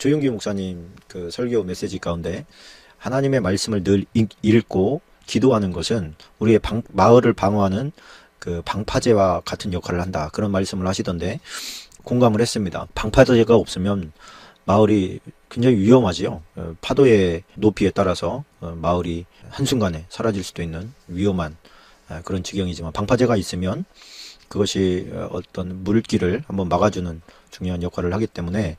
조용기 목사님 그 설교 메시지 가운데 하나님의 말씀을 늘 읽고 기도하는 것은 우리의 마을을 방어하는 그 방파제와 같은 역할을 한다. 그런 말씀을 하시던데 공감을 했습니다. 방파제가 없으면 마을이 굉장히 위험하지요. 파도의 높이에 따라서 마을이 한순간에 사라질 수도 있는 위험한 그런 지경이지만 방파제가 있으면 그것이 어떤 물길을 한번 막아주는 중요한 역할을 하기 때문에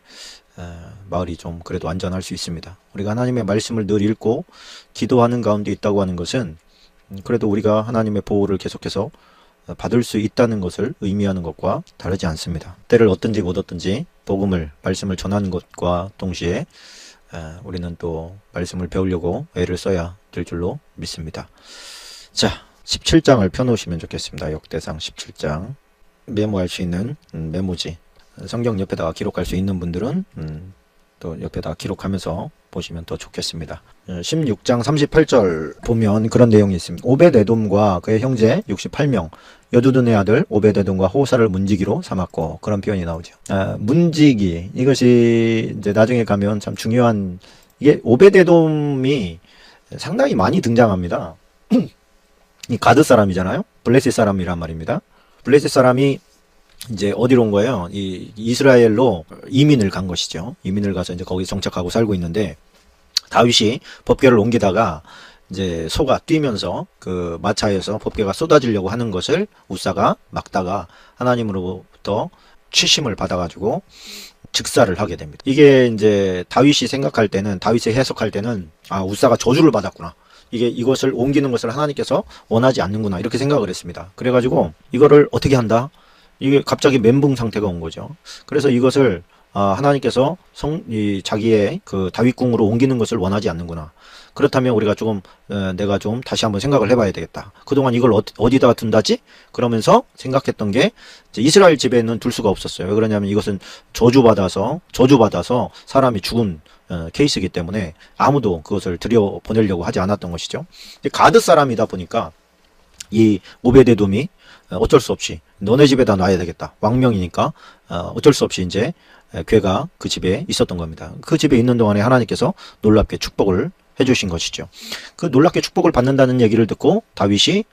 마을이 좀 그래도 안전할 수 있습니다. 우리가 하나님의 말씀을 늘 읽고 기도하는 가운데 있다고 하는 것은 그래도 우리가 하나님의 보호를 계속해서 받을 수 있다는 것을 의미하는 것과 다르지 않습니다. 때를 얻든지 못 얻든지 복음을 말씀을 전하는 것과 동시에 우리는 또 말씀을 배우려고 애를 써야 될 줄로 믿습니다. 자, 17장을 펴놓으시면 좋겠습니다. 역대상 17장 메모할 수 있는 메모지, 성경 옆에다가 기록할 수 있는 분들은 또 옆에다가 기록하면서 보시면 더 좋겠습니다. 16장 38절 보면 그런 내용이 있습니다. 오벳에돔과 그의 형제 68명 여두둔의 아들 오벳에돔과 호사를 문지기로 삼았고, 그런 표현이 나오죠. 문지기, 이것이 이제 나중에 가면 참 중요한, 이게 오벳에돔이 상당히 많이 등장합니다. 이 가드 사람이잖아요. 블레셋 사람이란 말입니다. 블레셋 사람이 이제 어디로 온 거예요? 이 이스라엘로 이민을 간 것이죠. 이민을 가서 이제 거기 정착하고 살고 있는데, 다윗이 법궤를 옮기다가 이제 소가 뛰면서 그 마차에서 법궤가 쏟아지려고 하는 것을 우사가 막다가 하나님으로부터 취심을 받아가지고 즉사를 하게 됩니다. 이게 이제 다윗이 생각할 때는, 다윗이 해석할 때는, 우사가 저주를 받았구나, 이것을 옮기는 것을 하나님께서 원하지 않는구나, 이렇게 생각을 했습니다. 그래가지고 이거를 어떻게 한다? 이게 갑자기 멘붕 상태가 온 거죠. 그래서 이것을 하나님께서 자기의 그 다윗궁으로 옮기는 것을 원하지 않는구나. 그렇다면 우리가 조금 내가 좀 다시 한번 생각을 해봐야 되겠다. 그동안 이걸 어디다가 둔다지? 그러면서 생각했던 게, 이스라엘 집에는 둘 수가 없었어요. 왜 그러냐면 이것은 저주받아서 사람이 죽은 케이스이기 때문에 아무도 그것을 들여보내려고 하지 않았던 것이죠. 가드 사람이다 보니까 이 오베데돔이 어쩔 수 없이 너네 집에다 놔야 되겠다, 왕명이니까 어쩔 수 없이 이제 괴가 그 집에 있었던 겁니다. 그 집에 있는 동안에 하나님께서 놀랍게 축복을 해주신 것이죠. 그 놀랍게 축복을 받는다는 얘기를 듣고 다윗이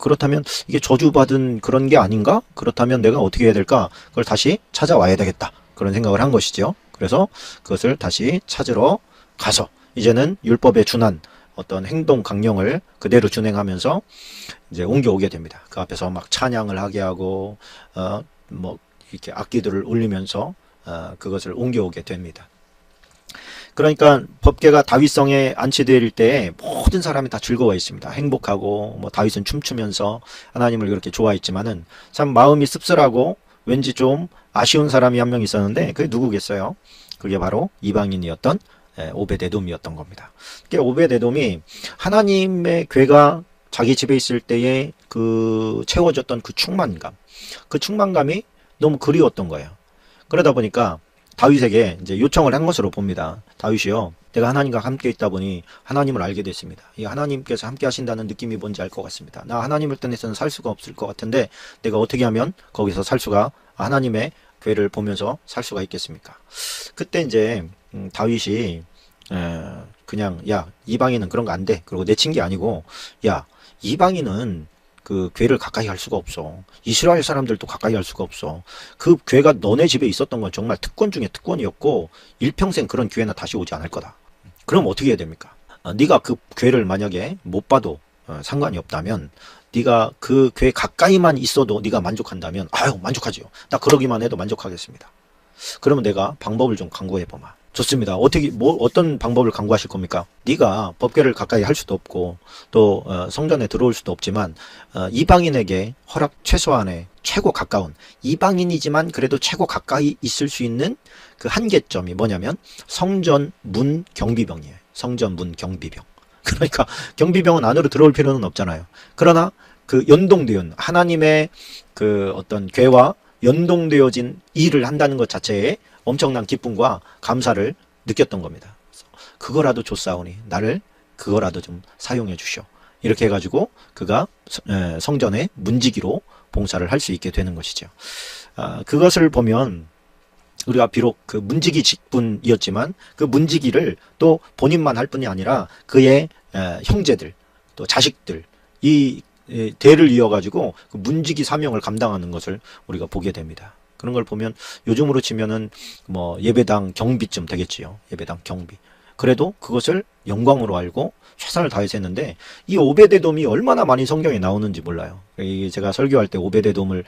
그렇다면 이게 저주받은 그런 게 아닌가? 그렇다면 내가 어떻게 해야 될까? 그걸 다시 찾아와야 되겠다, 그런 생각을 한 것이죠. 그래서 그것을 다시 찾으러 가서 이제는 율법에 준한 어떤 행동 강령을 그대로 준행하면서 이제 옮겨오게 됩니다. 그 앞에서 막 찬양을 하게 하고 이렇게 악기들을 울리면서 그것을 옮겨오게 됩니다. 그러니까 법궤가 다윗성에 안치될 때에 모든 사람이 다 즐거워 있습니다. 행복하고 다윗은 춤추면서 하나님을 그렇게 좋아했지만은 참 마음이 씁쓸하고 왠지 좀 아쉬운 사람이 한 명 있었는데, 그게 누구겠어요? 그게 바로 이방인이었던 오벳에돔이었던 겁니다. 오벳에돔이 하나님의 괴가 자기 집에 있을 때에 그 채워졌던 그 충만감이 너무 그리웠던 거예요. 그러다 보니까 다윗에게 이제 요청을 한 것으로 봅니다. 다윗이요, 내가 하나님과 함께 있다 보니 하나님을 알게 됐습니다. 이 하나님께서 함께 하신다는 느낌이 뭔지 알 것 같습니다. 나 하나님을 떠나서는 살 수가 없을 것 같은데 내가 어떻게 하면 거기서 하나님의 괴를 보면서 살 수가 있겠습니까? 그때 이제 다윗이 그냥, 야, 이방인은 그런 거 안 돼, 그리고 내친 게 아니고, 야, 이방인은 그 괴를 가까이 할 수가 없어. 이스라엘 사람들도 가까이 할 수가 없어. 그 괴가 너네 집에 있었던 건 정말 특권 중에 특권이었고 일평생 그런 기회는 다시 오지 않을 거다. 그럼 어떻게 해야 됩니까? 네가 그 괴를 만약에 못 봐도 상관이 없다면, 네가 그 괴 가까이만 있어도 네가 만족한다면, 만족하지요. 나 그러기만 해도 만족하겠습니다. 그러면 내가 방법을 좀 강구해보마. 좋습니다. 어떤 방법을 강구하실 겁니까? 네가 법궤를 가까이 할 수도 없고 또 성전에 들어올 수도 없지만 이방인에게 최소한의 최고 가까운, 이방인이지만 그래도 최고 가까이 있을 수 있는 그 한계점이 뭐냐면 성전 문 경비병이에요. 성전 문 경비병. 그러니까 경비병은 안으로 들어올 필요는 없잖아요. 그러나 그 연동되어 하나님의 그 어떤 괴와 연동되어진 일을 한다는 것 자체에 엄청난 기쁨과 감사를 느꼈던 겁니다. 그거라도 줬사오니 나를 그거라도 좀 사용해 주시오. 이렇게 해가지고 그가 성전의 문지기로 봉사를 할 수 있게 되는 것이죠. 그것을 보면 우리가 비록 그 문지기 직분이었지만 그 문지기를 또 본인만 할 뿐이 아니라 그의 형제들 또 자식들 이 대를 이어가지고 그 문지기 사명을 감당하는 것을 우리가 보게 됩니다. 그런 걸 보면 요즘으로 치면은 뭐 예배당 경비쯤 되겠지요. 예배당 경비. 그래도 그것을 영광으로 알고 최선을 다해서 했는데 이 오베데돔이 얼마나 많이 성경에 나오는지 몰라요. 제가 설교할 때 오베데돔을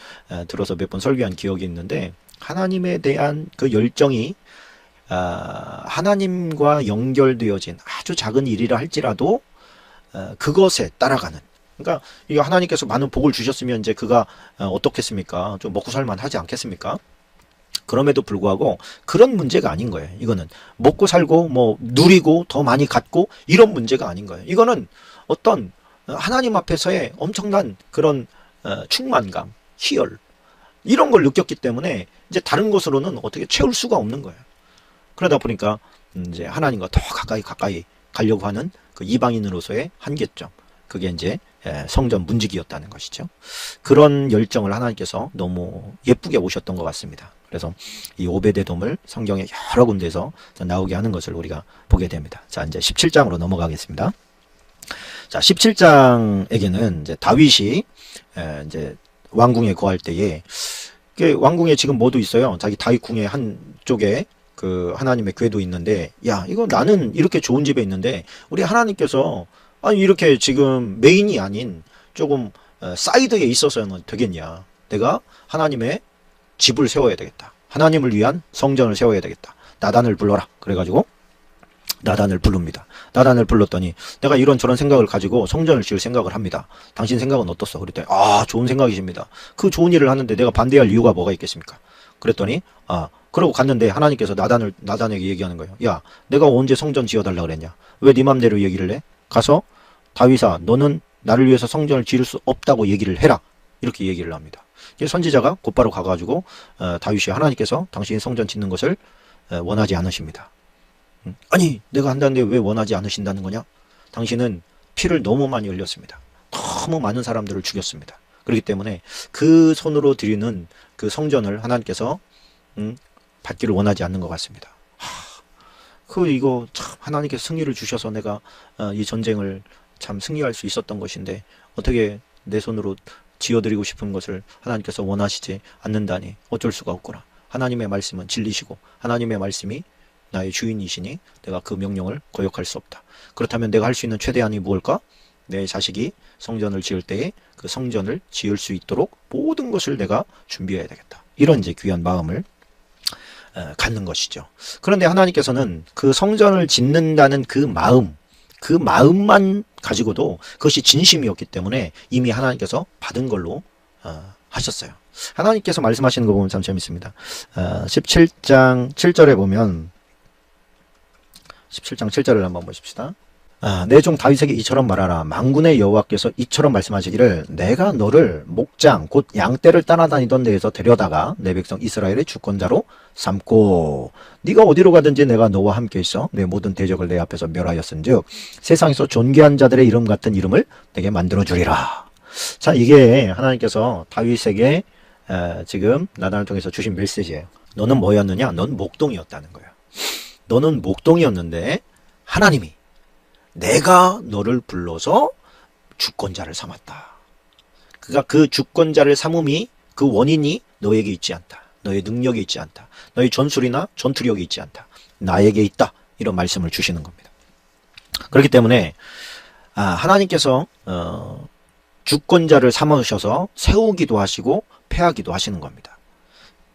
들어서 몇 번 설교한 기억이 있는데 하나님에 대한 그 열정이 하나님과 연결되어진 아주 작은 일이라 할지라도 그것에 따라가는. 그러니까 이 하나님께서 많은 복을 주셨으면 이제 그가 어떻겠습니까? 좀 먹고 살만 하지 않겠습니까? 그럼에도 불구하고 그런 문제가 아닌 거예요. 이거는 먹고 살고 뭐 누리고 더 많이 갖고 이런 문제가 아닌 거예요. 이거는 어떤 하나님 앞에서의 엄청난 그런 충만감, 희열 이런 걸 느꼈기 때문에 이제 다른 것으로는 어떻게 채울 수가 없는 거예요. 그러다 보니까 이제 하나님과 더 가까이 가려고 하는 그 이방인으로서의 한계점. 그게 이제 성전 문지기였다는 것이죠. 그런 열정을 하나님께서 너무 예쁘게 보셨던 것 같습니다. 그래서 이 오베데돔을 성경에 여러 군데서 나오게 하는 것을 우리가 보게 됩니다. 자, 이제 17장으로 넘어가겠습니다. 자, 17장에게는 이제 다윗이 이제 왕궁에 거할 때에 왕궁에 지금 뭐도 있어요. 자기 다윗 궁의 한쪽에 그 하나님의 궤도 있는데, 야, 이거 나는 이렇게 좋은 집에 있는데 우리 하나님께서 아니 이렇게 지금 메인이 아닌 조금 사이드에 있어서는 되겠냐. 내가 하나님의 집을 세워야 되겠다. 하나님을 위한 성전을 세워야 되겠다. 나단을 불러라. 그래가지고 나단을 부릅니다. 나단을 불렀더니 내가 이런저런 생각을 가지고 성전을 지을 생각을 합니다. 당신 생각은 어떻소? 그랬더니 좋은 생각이십니다. 그 좋은 일을 하는데 내가 반대할 이유가 뭐가 있겠습니까? 그랬더니 그러고 갔는데 하나님께서 나단에게 얘기하는 거예요. 야, 내가 언제 성전 지어달라 그랬냐? 왜 네 맘대로 얘기를 해? 가서 다윗아, 너는 나를 위해서 성전을 지을 수 없다고 얘기를 해라. 이렇게 얘기를 합니다. 선지자가 곧바로 가가지고 다윗이 하나님께서 당신이 성전 짓는 것을 원하지 않으십니다. 아니, 내가 한다는데 왜 원하지 않으신다는 거냐? 당신은 피를 너무 많이 흘렸습니다. 너무 많은 사람들을 죽였습니다. 그렇기 때문에 그 손으로 드리는 그 성전을 하나님께서 받기를 원하지 않는 것 같습니다. 이거 참 하나님께서 승리를 주셔서 내가 이 전쟁을 참 승리할 수 있었던 것인데 어떻게 내 손으로 지어드리고 싶은 것을 하나님께서 원하시지 않는다니 어쩔 수가 없구나. 하나님의 말씀은 진리시고 하나님의 말씀이 나의 주인이시니 내가 그 명령을 거역할 수 없다. 그렇다면 내가 할 수 있는 최대한이 무엇일까? 내 자식이 성전을 지을 때에 그 성전을 지을 수 있도록 모든 것을 내가 준비해야 되겠다. 이런 이제 귀한 마음을 갖는 것이죠. 그런데 하나님께서는 그 성전을 짓는다는 그 마음만 가지고도 그것이 진심이었기 때문에 이미 하나님께서 받은 걸로 하셨어요. 하나님께서 말씀하시는 거 보면 참 재밌습니다. 17장 7절에 보면 17장 7절을 한번 보십시다. 내 종 다윗에게 이처럼 말하라. 만군의 여호와께서 이처럼 말씀하시기를 내가 너를 목장 곧 양떼를 따라다니던 데에서 데려다가 내 백성 이스라엘의 주권자로 삼고 네가 어디로 가든지 내가 너와 함께 있어 내 모든 대적을 내 앞에서 멸하였은즉 세상에서 존귀한 자들의 이름 같은 이름을 내게 만들어 주리라. 자, 이게 하나님께서 다윗에게 지금 나단을 통해서 주신 메시지예요. 너는 뭐였느냐? 넌 목동이었다는 거예요. 너는 목동이었는데 하나님이 내가 너를 불러서 주권자를 삼았다. 그러니까 그 주권자를 삼음이 그 원인이 너에게 있지 않다. 너의 능력이 있지 않다. 너의 전술이나 전투력이 있지 않다. 나에게 있다. 이런 말씀을 주시는 겁니다. 그렇기 때문에 하나님께서 주권자를 삼으셔서 세우기도 하시고 패하기도 하시는 겁니다.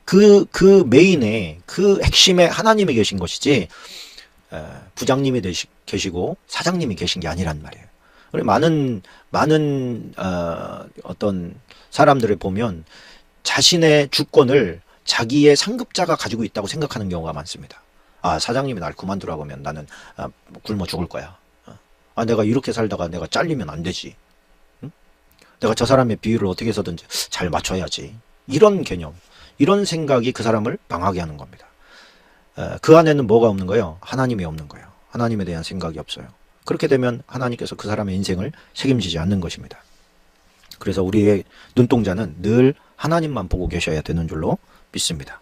그 메인에 그 핵심에 하나님이 계신 것이지 부장님이 계시고 사장님이 계신 게 아니란 말이에요. 많은 어떤 사람들을 보면 자신의 주권을 자기의 상급자가 가지고 있다고 생각하는 경우가 많습니다. 사장님이 날 그만두라고 하면 나는 굶어 죽을 거야. 내가 이렇게 살다가 내가 잘리면 안 되지. 응? 내가 저 사람의 비율을 어떻게 해서든지 잘 맞춰야지. 이런 개념, 이런 생각이 그 사람을 망하게 하는 겁니다. 그 안에는 뭐가 없는 거예요? 하나님이 없는 거예요. 하나님에 대한 생각이 없어요. 그렇게 되면 하나님께서 그 사람의 인생을 책임지지 않는 것입니다. 그래서 우리의 눈동자는 늘 하나님만 보고 계셔야 되는 줄로 믿습니다.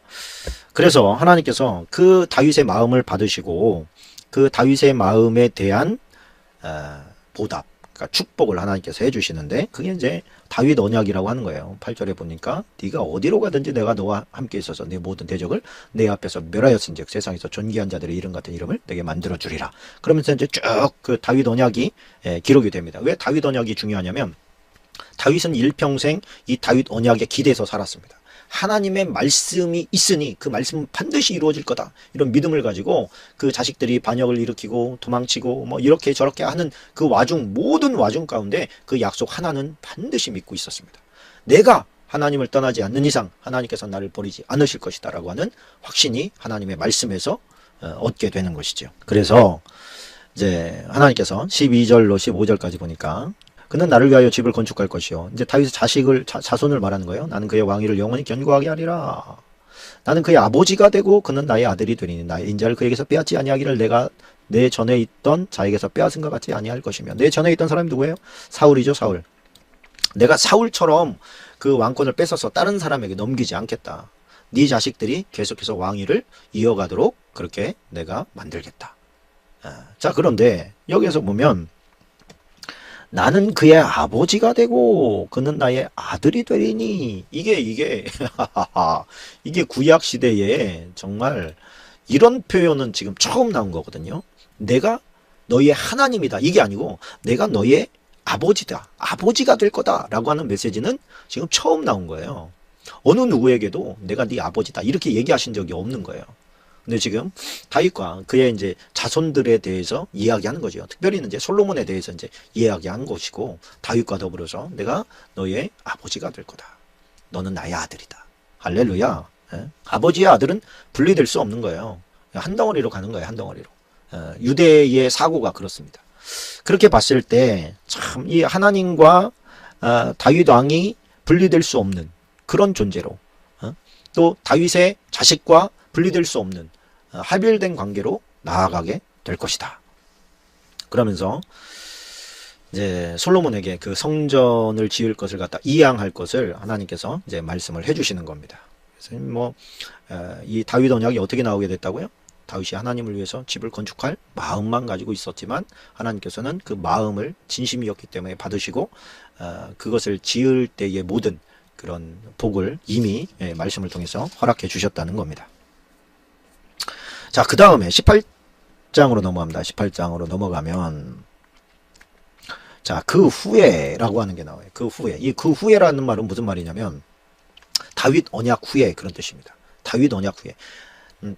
그래서 하나님께서 그 다윗의 마음을 받으시고 그 다윗의 마음에 대한 보답, 그러니까 축복을 하나님께서 해주시는데 그게 이제 다윗 언약이라고 하는 거예요. 8절에 보니까 네가 어디로 가든지 내가 너와 함께 있어서 네 모든 대적을 내 앞에서 멸하였은즉 세상에서 존귀한 자들의 이름 같은 이름을 내게 만들어 주리라. 그러면서 이제 쭉 그 다윗 언약이 기록이 됩니다. 왜 다윗 언약이 중요하냐면 다윗은 일평생 이 다윗 언약에 기대서 살았습니다. 하나님의 말씀이 있으니 그 말씀은 반드시 이루어질 거다. 이런 믿음을 가지고 그 자식들이 반역을 일으키고 도망치고 뭐 이렇게 저렇게 하는 그 모든 와중 가운데 그 약속 하나는 반드시 믿고 있었습니다. 내가 하나님을 떠나지 않는 이상 하나님께서 나를 버리지 않으실 것이다 라고 하는 확신이 하나님의 말씀에서 얻게 되는 것이죠. 그래서 이제 하나님께서 12절로 15절까지 보니까 그는 나를 위하여 집을 건축할 것이요. 이제 다윗의 자손을 말하는 거예요. 나는 그의 왕위를 영원히 견고하게 하리라. 나는 그의 아버지가 되고 그는 나의 아들이 되리니 나의 인자를 그에게서 빼앗지 아니하기를 내가 내 전에 있던 자에게서 빼앗은 것 같지 아니할 것이며. 내 전에 있던 사람이 누구예요? 사울이죠, 사울. 내가 사울처럼 그 왕권을 뺏어서 다른 사람에게 넘기지 않겠다. 네 자식들이 계속해서 왕위를 이어가도록 그렇게 내가 만들겠다. 자, 그런데 여기에서 보면 나는 그의 아버지가 되고 그는 나의 아들이 되리니 이게 이게 구약 시대에 정말 이런 표현은 지금 처음 나온 거거든요. 내가 너희의 하나님이다 이게 아니고 내가 너희의 아버지다, 아버지가 될 거다 라고 하는 메시지는 지금 처음 나온 거예요. 어느 누구에게도 내가 네 아버지다 이렇게 얘기하신 적이 없는 거예요. 근데 지금 다윗과 그의 이제 자손들에 대해서 이야기하는 거죠. 특별히 이제 솔로몬에 대해서 이제 이야기하는 것이고 다윗과 더불어서 내가 너의 아버지가 될 거다. 너는 나의 아들이다. 할렐루야. 아버지의 아들은 분리될 수 없는 거예요. 한 덩어리로 가는 거예요. 한 덩어리로. 유대의 사고가 그렇습니다. 그렇게 봤을 때 참 이 하나님과 다윗 왕이 분리될 수 없는 그런 존재로 또 다윗의 자식과 분리될 수 없는 합일된 관계로 나아가게 될 것이다. 그러면서 이제 솔로몬에게 그 성전을 지을 것을 갖다 이양할 것을 하나님께서 이제 말씀을 해주시는 겁니다. 그래서 뭐 이 다윗 언약이 어떻게 나오게 됐다고요? 다윗이 하나님을 위해서 집을 건축할 마음만 가지고 있었지만 하나님께서는 그 마음을 진심이었기 때문에 받으시고 그것을 지을 때의 모든 그런 복을 이미 말씀을 통해서 허락해 주셨다는 겁니다. 자, 그 다음에 18장으로 넘어갑니다. 18장으로 넘어가면 자, 그 후에라고 하는 게 나와요. 그 후에. 이 그 후에라는 말은 무슨 말이냐면 다윗 언약 후에 그런 뜻입니다. 다윗 언약 후에.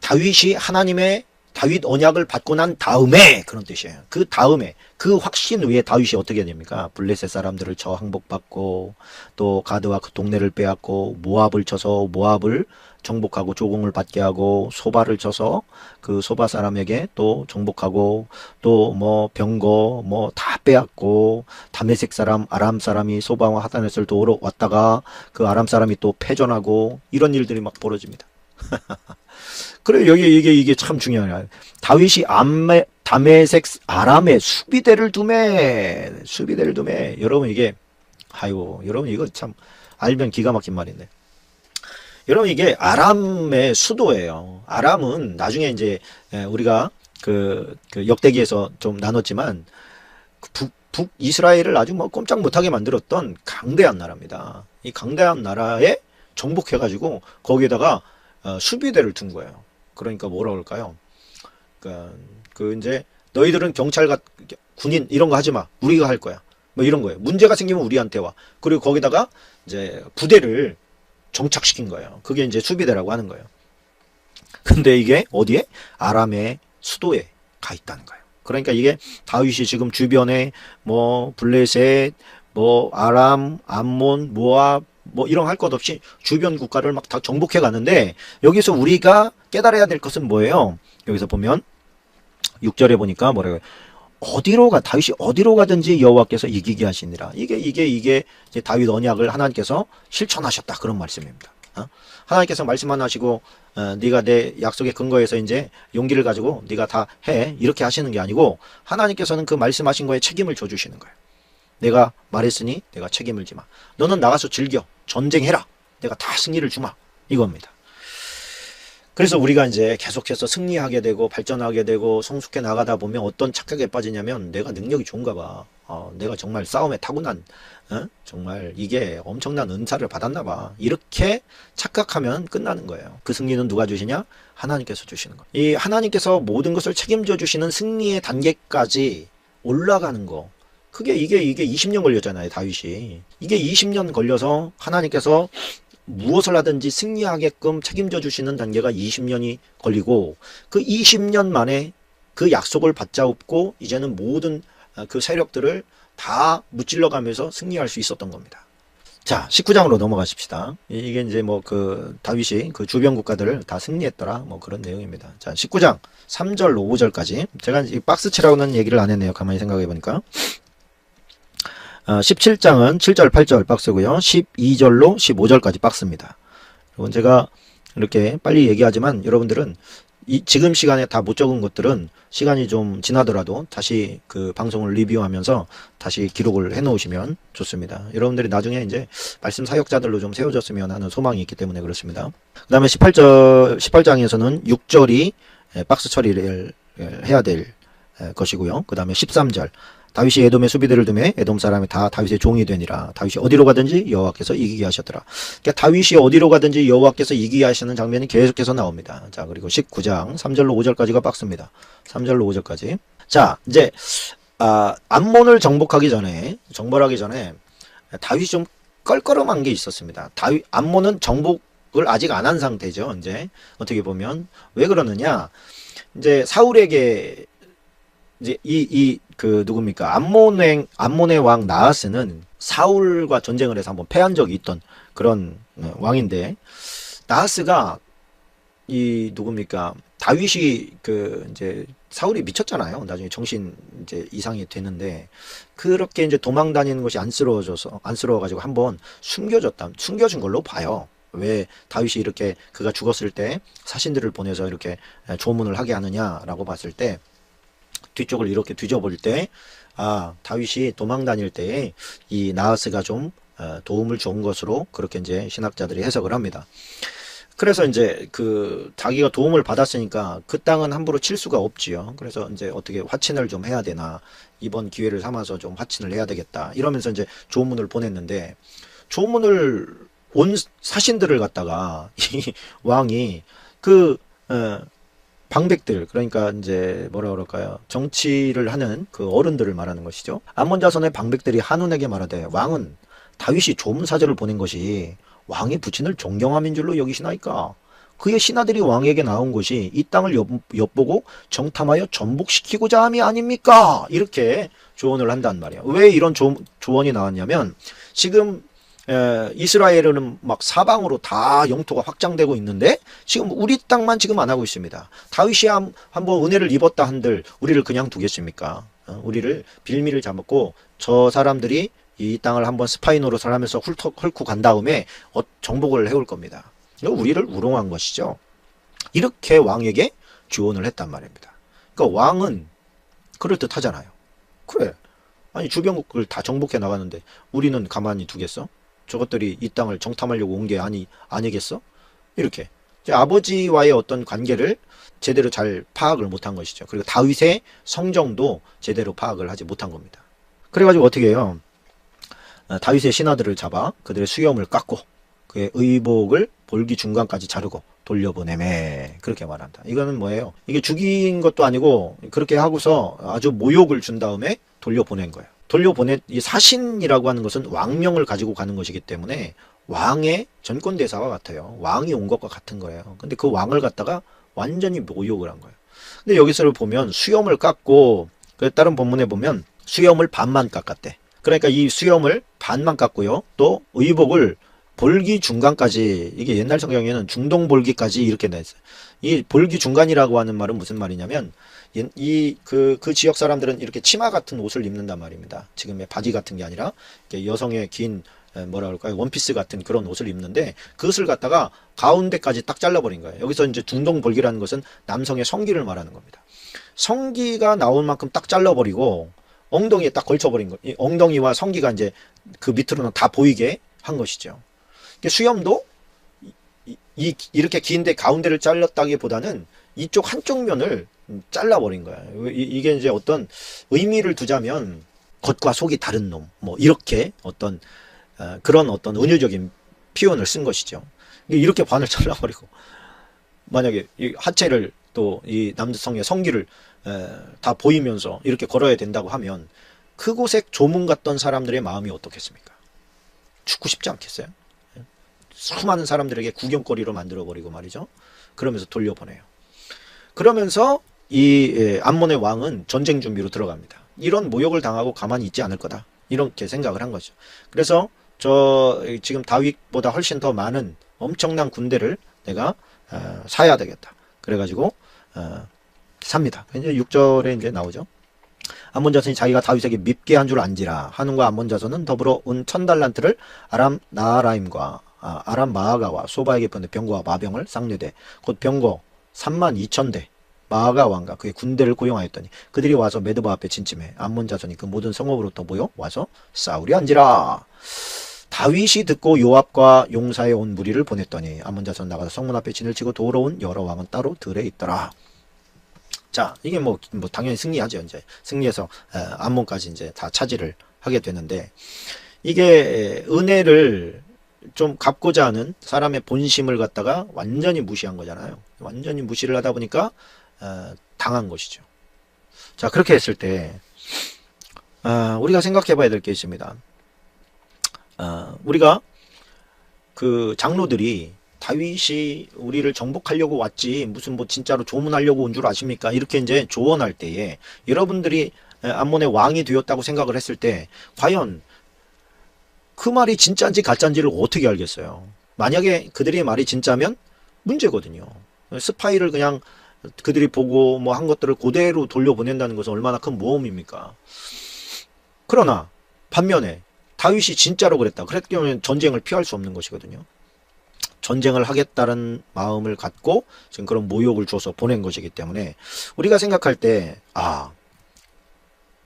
다윗이 하나님의 다윗 언약을 받고 난 다음에 그런 뜻이에요. 그 다음에 그 확신 위에 다윗이 어떻게 됩니까? 블레셋 사람들을 쳐 항복받고 또 가드와 그 동네를 빼앗고 모압을 쳐서 모압을 정복하고 조공을 받게 하고 소바를 쳐서 그 소바 사람에게 또 정복하고 또 뭐 병거 뭐 다 빼앗고 다메섹 사람 아람 사람이 소바와 하다넷을 도우러 왔다가 그 아람 사람이 또 패전하고 이런 일들이 막 벌어집니다. 그래 여기 이게 참 중요해요. 다윗이 다메섹 아람에 수비대를 두매 여러분 이게 여러분 이거 참 알면 기가 막힌 말인데 여러분 이게 아람의 수도예요. 아람은 나중에 이제 우리가 그 역대기에서 좀 나눴지만 북 이스라엘을 아주 뭐 꼼짝 못하게 만들었던 강대한 나라입니다. 이 강대한 나라에 정복해가지고 거기에다가 수비대를 둔 거예요. 그러니까 뭐라 그럴까요? 그 이제 너희들은 경찰과 군인 이런 거 하지 마. 우리가 할 거야. 뭐 이런 거예요. 문제가 생기면 우리한테 와. 그리고 거기다가 이제 부대를 정착시킨 거예요. 그게 이제 수비대라고 하는 거예요. 근데 이게 어디에? 아람의 수도에 가 있다는 거예요. 그러니까 이게 다윗이 지금 주변에 뭐 블레셋, 뭐 아람, 암몬, 모압 뭐 이런 할 것 없이 주변 국가를 막 다 정복해 가는데 여기서 우리가 깨달아야 될 것은 뭐예요? 여기서 보면 6절에 보니까 뭐라고요? 다윗이 어디로 가든지 여호와께서 이기게 하시니라. 이게 이제 다윗 언약을 하나님께서 실천하셨다 그런 말씀입니다. 하나님께서 말씀 안 하시고 네가 내 약속에 근거해서 이제 용기를 가지고 네가 다 해 이렇게 하시는 게 아니고 하나님께서는 그 말씀하신 거에 책임을 져 주시는 거예요. 내가 말했으니 내가 책임을 지마. 너는 나가서 즐겨 전쟁해라. 내가 다 승리를 주마. 이겁니다. 그래서 우리가 이제 계속해서 승리하게 되고 발전하게 되고 성숙해 나가다 보면 어떤 착각에 빠지냐면 내가 능력이 좋은가 봐. 내가 정말 싸움에 타고난 정말 이게 엄청난 은사를 받았나 봐. 이렇게 착각하면 끝나는 거예요. 그 승리는 누가 주시냐? 하나님께서 주시는 거예요. 이 하나님께서 모든 것을 책임져 주시는 승리의 단계까지 올라가는 거. 이게 20년 걸렸잖아요, 다윗이. 이게 20년 걸려서 하나님께서 무엇을 하든지 승리하게끔 책임져 주시는 단계가 20년이 걸리고 그 20년 만에 그 약속을 받잡고 이제는 모든 그 세력들을 다 무찔러 가면서 승리할 수 있었던 겁니다. 자, 19장으로 넘어가십시다. 이게 이제 뭐 그 다윗이 그 주변 국가들을 다 승리했더라 뭐 그런 내용입니다. 자, 19장 3절 5절까지 제가 이 박스치라고는 얘기를 안 했네요. 가만히 생각해 보니까 17장은 7절 8절 박스고요. 12절로 15절까지 박스입니다. 여러분 제가 이렇게 빨리 얘기하지만 여러분들은 지금 시간에 다 못 적은 것들은 시간이 좀 지나더라도 다시 그 방송을 리뷰하면서 다시 기록을 해 놓으시면 좋습니다. 여러분들이 나중에 이제 말씀 사역자들로 좀 세워졌으면 하는 소망이 있기 때문에 그렇습니다. 그 다음에 18장에서는 6절이 박스 처리를 해야 될 것이고요. 그 다음에 13절 다윗이 에돔의 수비대를 두매 에돔 사람이 다 다윗의 종이 되니라. 다윗이 어디로 가든지 여호와께서 이기게 하셨더라. 그러니까 다윗이 어디로 가든지 여호와께서 이기게 하시는 장면이 계속해서 나옵니다. 자, 그리고 19장 3절로 5절까지가 박스입니다. 3절로 5절까지. 자, 이제 암몬을 정복하기 전에 정벌하기 전에 다윗이 좀 껄끄럼한 게 있었습니다. 암몬은 정복을 아직 안 한 상태죠. 이제 어떻게 보면 왜 그러느냐? 이제 사울에게 이제 그 누굽니까? 암몬의 왕 나하스는 사울과 전쟁을 해서 한번 패한 적이 있던 그런 왕인데 나하스가 누굽니까? 다윗이 그 이제 사울이 미쳤잖아요. 나중에 정신 이제 이상이 되는데 그렇게 이제 도망 다니는 것이 안쓰러워가지고 한번 숨겨준 걸로 봐요. 왜 다윗이 이렇게 그가 죽었을 때 사신들을 보내서 이렇게 조문을 하게 하느냐라고 봤을 때 뒤쪽을 이렇게 뒤져볼 때 다윗이 도망 다닐 때 이 나하스가 좀 도움을 준 것으로 그렇게 이제 신학자들이 해석을 합니다. 그래서 이제 자기가 도움을 받았으니까 그 땅은 함부로 칠 수가 없지요. 그래서 이제 어떻게 화친을 좀 해야 되나 이번 기회를 삼아서 좀 화친을 해야 되겠다 이러면서 이제 조문을 보냈는데 조문을 온 사신들을 갖다가 이 왕이 방백들 그러니까 이제 뭐라 그럴까요? 정치를 하는 그 어른들을 말하는 것이죠. 암몬 자손의 방백들이 한운에게 말하되 왕은 다윗이 조문사절을 보낸 것이 왕의 부친을 존경함인 줄로 여기시나이까? 그의 신하들이 왕에게 나온 것이 이 땅을 엿보고 정탐하여 전복시키고자 함이 아닙니까? 이렇게 조언을 한단 말이에요. 왜 이런 조언이 나왔냐면 지금 이스라엘은 막 사방으로 다 영토가 확장되고 있는데 지금 우리 땅만 지금 안 하고 있습니다. 다윗이 한번 은혜를 입었다 한들 우리를 그냥 두겠습니까? 우리를 빌미를 잡고 저 사람들이 이 땅을 한번 스파이 노릇을 하면서 훑고 간 다음에 정복을 해올 겁니다. 우리를 우롱한 것이죠. 이렇게 왕에게 조언을 했단 말입니다. 그러니까 왕은 그럴듯하잖아요. 그래, 아니 주변국을 다 정복해 나가는데 우리는 가만히 두겠어? 저것들이 이 땅을 정탐하려고 온 게 아니겠어? 이렇게 아버지와의 어떤 관계를 제대로 잘 파악을 못한 것이죠. 그리고 다윗의 성정도 제대로 파악을 하지 못한 겁니다. 그래가지고 어떻게 해요? 다윗의 신하들을 잡아 그들의 수염을 깎고 그의 의복을 볼기 중간까지 자르고 돌려보내매 그렇게 말한다. 이거는 뭐예요? 이게 죽인 것도 아니고 그렇게 하고서 아주 모욕을 준 다음에 돌려보낸 거예요. 이 사신이라고 하는 것은 왕명을 가지고 가는 것이기 때문에 왕의 전권대사와 같아요. 왕이 온 것과 같은 거예요. 근데 그 왕을 갖다가 완전히 모욕을 한 거예요. 근데 여기서 보면 수염을 깎고 다른 본문에 보면 수염을 반만 깎았대. 그러니까 이 수염을 반만 깎고요. 또 의복을 볼기 중간까지 이게 옛날 성경에는 중동 볼기까지 이렇게 돼 있어요. 이 볼기 중간이라고 하는 말은 무슨 말이냐면 그 지역 사람들은 이렇게 치마 같은 옷을 입는단 말입니다. 지금의 바지 같은 게 아니라 여성의 긴 뭐라 그럴까요? 원피스 같은 그런 옷을 입는데 그것을 갖다가 가운데까지 딱 잘라버린 거예요. 여기서 이제 중동 볼기라는 것은 남성의 성기를 말하는 겁니다. 성기가 나올 만큼 딱 잘라버리고 엉덩이에 딱 걸쳐버린 거. 이 엉덩이와 성기가 이제 그 밑으로는 다 보이게 한 것이죠. 수염도 이렇게 긴데 가운데를 잘랐다기보다는 이쪽 한쪽 면을 잘라버린 거야. 이게 이제 어떤 의미를 두자면 겉과 속이 다른 놈, 뭐 이렇게 어떤 그런 어떤 은유적인 표현을 쓴 것이죠. 이렇게 반을 잘라버리고 만약에 이 하체를 또 이 남성의 성기를 다 보이면서 이렇게 걸어야 된다고 하면 크고색 조문 같던 사람들의 마음이 어떻겠습니까? 죽고 싶지 않겠어요? 수많은 사람들에게 구경거리로 만들어버리고 말이죠. 그러면서 돌려보내요. 그러면서 이 암몬의 왕은 전쟁 준비로 들어갑니다. 이런 모욕을 당하고 가만히 있지 않을 거다. 이렇게 생각을 한 거죠. 그래서 지금 다윗보다 훨씬 더 많은 엄청난 군대를 내가 사야 되겠다. 그래가지고 삽니다. 이제 6절에 이제 나오죠. 암몬 자손이 자기가 다윗에게 밉게 한 줄 안지라. 한운과 암몬 자손은 더불어 은 1000달란트를 아람 나하라임과 아람 마아가와 소바에게 보내 병거와 마병을 쌍류대 곧 병거 32,000대 마아가 왕과 그의 군대를 고용하였더니 그들이 와서 메드바 앞에 진침해 암몬 자손이 그 모든 성읍으로부터 모여 와서 싸우려 한지라. 다윗이 듣고 요압과 용사에 온 무리를 보냈더니 암몬 자손 나가서 성문 앞에 진을 치고 돌아온 여러 왕은 따로 들에 있더라. 자, 이게 뭐 당연히 승리하죠. 이제 승리해서 암몬까지 이제 다 차지를 하게 되는데, 이게 은혜를 좀 갚고자 하는 사람의 본심을 갖다가 완전히 무시한 거잖아요. 완전히 무시를 하다 보니까 당한 것이죠. 자, 그렇게 했을 때 우리가 생각해 봐야 될 게 있습니다. 우리가 그 장로들이 다윗이 우리를 정복하려고 왔지 무슨 뭐 진짜로 조문하려고 온 줄 아십니까? 이렇게 이제 조언할 때에 여러분들이 암몬의 왕이 되었다고 생각을 했을 때 과연 그 말이 진짜인지 가짜인지를 어떻게 알겠어요? 만약에 그들의 말이 진짜면 문제거든요. 스파이를 그냥 그들이 보고 뭐 한 것들을 그대로 돌려보낸다는 것은 얼마나 큰 모험입니까? 그러나 반면에 다윗이 진짜로 그랬다. 그랬다면 전쟁을 피할 수 없는 것이거든요. 전쟁을 하겠다는 마음을 갖고 지금 그런 모욕을 줘서 보낸 것이기 때문에 우리가 생각할 때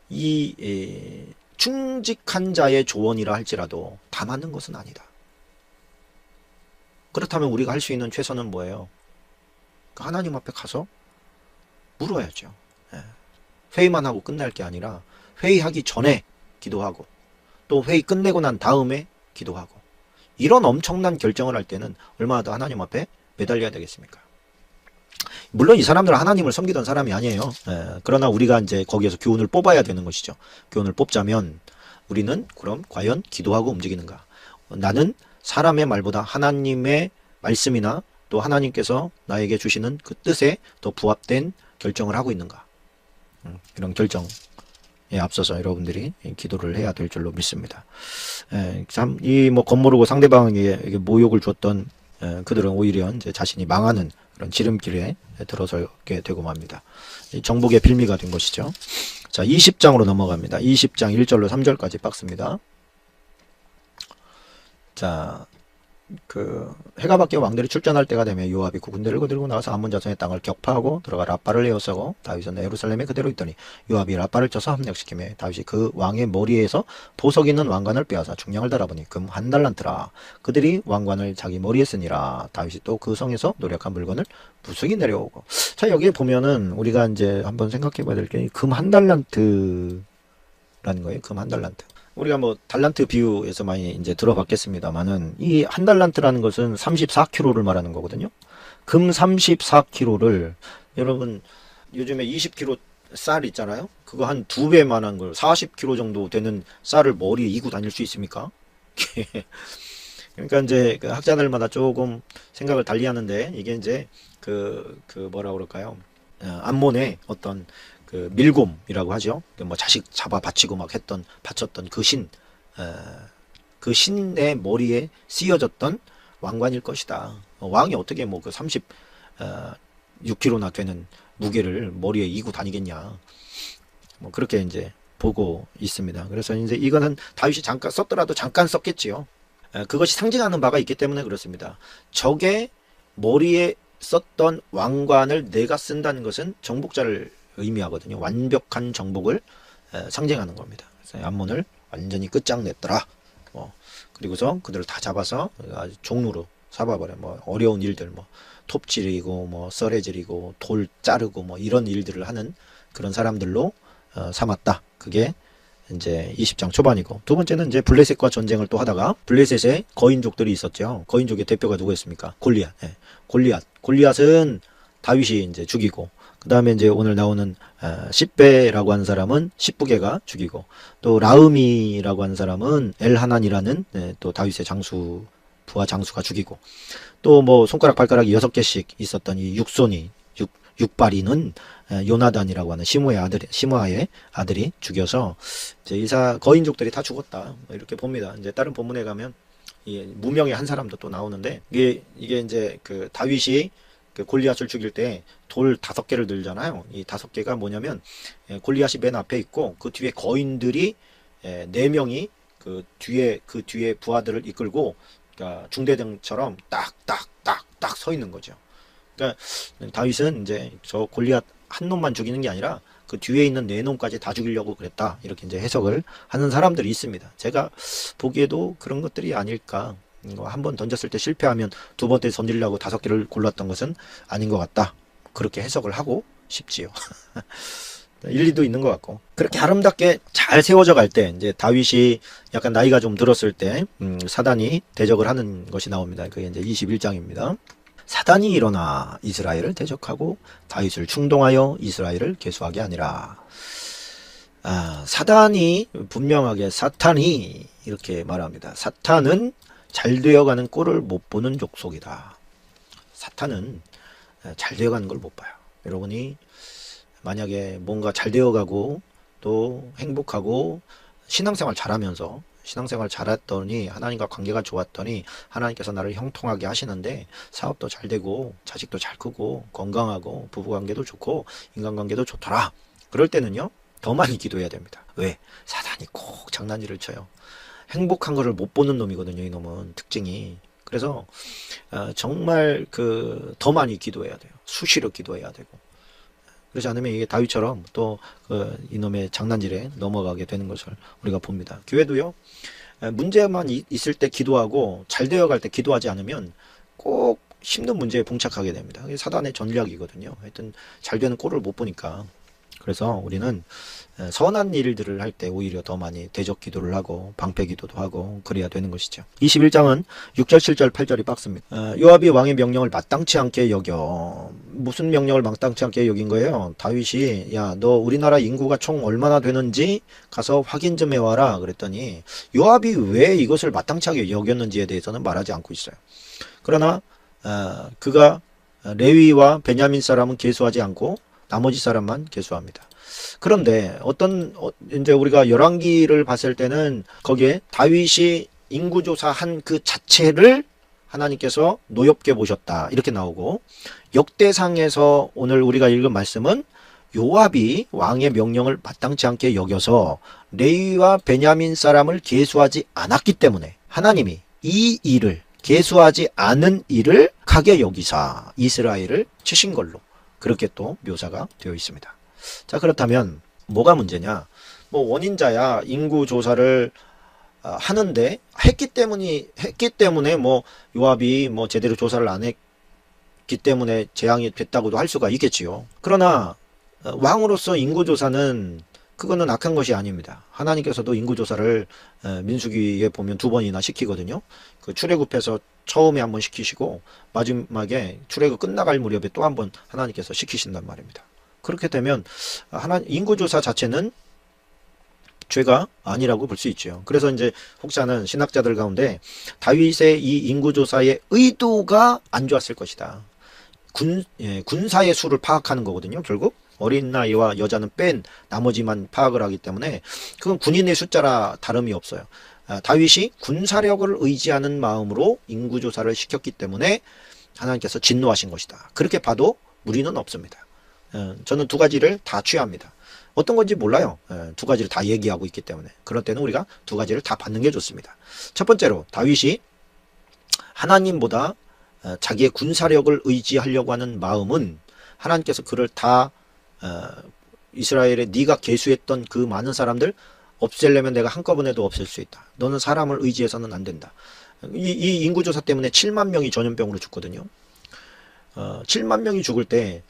이 충직한 자의 조언이라 할지라도 다 맞는 것은 아니다. 그렇다면 우리가 할 수 있는 최선은 뭐예요? 하나님 앞에 가서 물어야죠. 회의만 하고 끝날 게 아니라 회의하기 전에 기도하고 또 회의 끝내고 난 다음에 기도하고 이런 엄청난 결정을 할 때는 얼마나 더 하나님 앞에 매달려야 되겠습니까? 물론 이 사람들은 하나님을 섬기던 사람이 아니에요. 그러나 우리가 이제 거기에서 교훈을 뽑아야 되는 것이죠. 교훈을 뽑자면 우리는 그럼 과연 기도하고 움직이는가? 나는 사람의 말보다 하나님의 말씀이나 또 하나님께서 나에게 주시는 그 뜻에 더 부합된 결정을 하고 있는가? 이런 결정에 앞서서 여러분들이 기도를 해야 될 줄로 믿습니다. 참, 뭐, 겉모르고 상대방에게 모욕을 줬던 그들은 오히려 이제 자신이 망하는 그런 지름길에 들어서게 되고 맙니다. 정복의 빌미가 된 것이죠. 자, 20장으로 넘어갑니다. 20장 1절로 3절까지 박스입니다. 자, 해가 바뀌어 왕들이 출전할 때가 되면 요압이 그 군대를 거들고 나와서 암몬 자손의 땅을 격파하고 들어가 라빠를 에워싸고 다윗은 예루살렘에 그대로 있더니 요압이 라빠를 쳐서 함락시키며 다윗이 그 왕의 머리에서 보석 있는 왕관을 빼앗아 중량을 달아보니 금 1달란트라. 그들이 왕관을 자기 머리에 쓰니라. 다윗이 또 그 성에서 노력한 물건을 부수기 내려오고. 자, 여기에 보면은 우리가 이제 한번 생각해 봐야 될 게 금 1달란트라는 거예요. 금 1달란트. 우리가 뭐 달란트 비유에서 많이 이제 들어봤겠습니다만은 이 1달란트라는 것은 34kg를 말하는 거거든요. 금 34kg를 여러분 요즘에 20kg 쌀 있잖아요. 그거 한 2배만한 걸 40kg 정도 되는 쌀을 머리에 이고 다닐 수 있습니까? 그러니까 이제 그 학자들마다 조금 생각을 달리 하는데 이게 이제 뭐라 그럴까요? 암몬의 어떤 그 밀곰이라고 하죠. 뭐 자식 잡아 바치고 막 바쳤던 그 신의 머리에 씌어졌던 왕관일 것이다. 왕이 어떻게 뭐 그 36kg나 되는 무게를 머리에 이고 다니겠냐. 뭐 그렇게 이제 보고 있습니다. 그래서 이제 이거는 다윗이 잠깐 썼더라도 잠깐 썼겠지요. 그것이 상징하는 바가 있기 때문에 그렇습니다. 적의 머리에 썼던 왕관을 내가 쓴다는 것은 정복자를 의미하거든요. 완벽한 정복을 상징하는 겁니다. 그래서 암몬을 완전히 끝장냈더라. 그리고서 그들을 다 잡아서 종로로 잡아버려. 뭐 어려운 일들, 뭐 톱질이고 뭐 썰해질이고 돌 자르고 뭐 이런 일들을 하는 그런 사람들로 삼았다. 그게 이제 20장 초반이고, 두 번째는 이제 블레셋과 전쟁을 또 하다가 블레셋에 거인족들이 있었죠. 거인족의 대표가 누구였습니까? 골리앗. 예. 골리앗은 다윗이 이제 죽이고, 그 다음에 이제 오늘 나오는 십베라고 하는 사람은 십부게가 죽이고, 또 라음이라고 하는 사람은 엘하난이라는 또 다윗의 장수, 부하 장수가 죽이고, 또 뭐 손가락 발가락이 6개씩 있었던 이 육발이는 요나단이라고 하는 시므아의 아들이 죽여서 이제 거인족들이 다 죽었다, 뭐 이렇게 봅니다. 이제 다른 본문에 가면 무명의 한 사람도 또 나오는데, 이게 이제 그 다윗이 그 골리앗을 죽일 때 돌 5개를 들잖아요. 이 5개가 뭐냐면, 골리앗이 맨 앞에 있고 그 뒤에 거인들이 4명이 그 뒤에 부하들을 이끌고, 그러니까 중대등처럼 딱 서 있는 거죠. 그러니까 다윗은 이제 저 골리앗 한 놈만 죽이는 게 아니라 그 뒤에 있는 4놈까지 다 죽이려고 그랬다, 이렇게 이제 해석을 하는 사람들이 있습니다. 제가 보기에도 그런 것들이 아닐까. 한 번 던졌을 때 실패하면 두 번째 던지려고 5개를 골랐던 것은 아닌 것 같다, 그렇게 해석을 하고 싶지요. 일리도 있는 것 같고, 그렇게 아름답게 잘 세워져 갈 때 이제 다윗이 약간 나이가 좀 들었을 때 사단이 대적을 하는 것이 나옵니다. 그게 이제 21장입니다. 사단이 일어나 이스라엘을 대적하고 다윗을 충동하여 이스라엘을 계수하게 하니라. 사단이 분명하게, 사탄이 이렇게 말합니다. 사탄은 잘 되어가는 꼴을 못 보는 족속이다. 사탄은 잘 되어가는 걸 못 봐요. 여러분이 만약에 뭔가 잘 되어가고 또 행복하고 신앙생활 잘하면서, 신앙생활 잘했더니 하나님과 관계가 좋았더니 하나님께서 나를 형통하게 하시는데 사업도 잘 되고 자식도 잘 크고 건강하고 부부관계도 좋고 인간관계도 좋더라, 그럴 때는요 더 많이 기도해야 됩니다. 왜? 사단이 꼭 장난질을 쳐요. 행복한 거를 못 보는 놈이거든요, 이놈은 특징이. 그래서 정말 더 많이 기도해야 돼요. 수시로 기도해야 되고. 그렇지 않으면 이게 다윗처럼 또 이놈의 장난질에 넘어가게 되는 것을 우리가 봅니다. 교회도요, 문제만 있을 때 기도하고 잘 되어갈 때 기도하지 않으면 꼭 힘든 문제에 봉착하게 됩니다. 이게 사단의 전략이거든요. 하여튼 잘 되는 꼴을 못 보니까. 그래서 우리는 선한 일들을 할 때 오히려 더 많이 대적 기도를 하고 방패 기도도 하고 그래야 되는 것이죠. 21장은 6절, 7절, 8절이 빡습니다. 요압이 왕의 명령을 마땅치 않게 여겨. 무슨 명령을 마땅치 않게 여긴 거예요? 다윗이, 야, 너 우리나라 인구가 총 얼마나 되는지 가서 확인 좀 해와라 그랬더니 요압이 왜 이것을 마땅치 않게 여겼는지에 대해서는 말하지 않고 있어요. 그러나 그가 레위와 베냐민 사람은 계수하지 않고 나머지 사람만 계수합니다. 그런데 이제 우리가 열왕기를 봤을 때는 거기에 다윗이 인구조사한 그 자체를 하나님께서 노엽게 보셨다, 이렇게 나오고, 역대상에서 오늘 우리가 읽은 말씀은 요압이 왕의 명령을 마땅치 않게 여겨서 레위와 베냐민 사람을 계수하지 않았기 때문에 하나님이 이 일을, 계수하지 않은 일을 크게 여기사 이스라엘을 치신 걸로 그렇게 또 묘사가 되어 있습니다. 자, 그렇다면 뭐가 문제냐? 뭐 원인자야 인구 조사를 하는데 했기 때문에 뭐 요압이 뭐 제대로 조사를 안 했기 때문에 재앙이 됐다고도 할 수가 있겠지요. 그러나 왕으로서 인구 조사는 그거는 악한 것이 아닙니다. 하나님께서도 인구 조사를 민수기에 보면 2번이나 시키거든요. 그 출애굽해서 처음에 한번 시키시고 마지막에 출애굽 끝나갈 무렵에 또 한번 하나님께서 시키신단 말입니다. 그렇게 되면 인구조사 자체는 죄가 아니라고 볼 수 있죠. 그래서 이제 혹자는 신학자들 가운데 다윗의 이 인구조사의 의도가 안 좋았을 것이다. 군사의 수를 파악하는 거거든요. 결국 어린 나이와 여자는 뺀 나머지만 파악을 하기 때문에 그건 군인의 숫자라 다름이 없어요. 다윗이 군사력을 의지하는 마음으로 인구조사를 시켰기 때문에 하나님께서 진노하신 것이다. 그렇게 봐도 무리는 없습니다. 저는 2가지를 다 취합니다. 어떤 건지 몰라요. 2가지를 다 얘기하고 있기 때문에. 그럴 때는 우리가 2가지를 다 받는 게 좋습니다. 첫 번째로 다윗이 하나님보다 자기의 군사력을 의지하려고 하는 마음은 하나님께서 그를 다 이스라엘에 네가 계수했던 그 많은 사람들 없애려면 내가 한꺼번에도 없앨 수 있다. 너는 사람을 의지해서는 안 된다. 이 인구조사 때문에 7만 명이 전염병으로 죽거든요. 7만 명이 죽을 때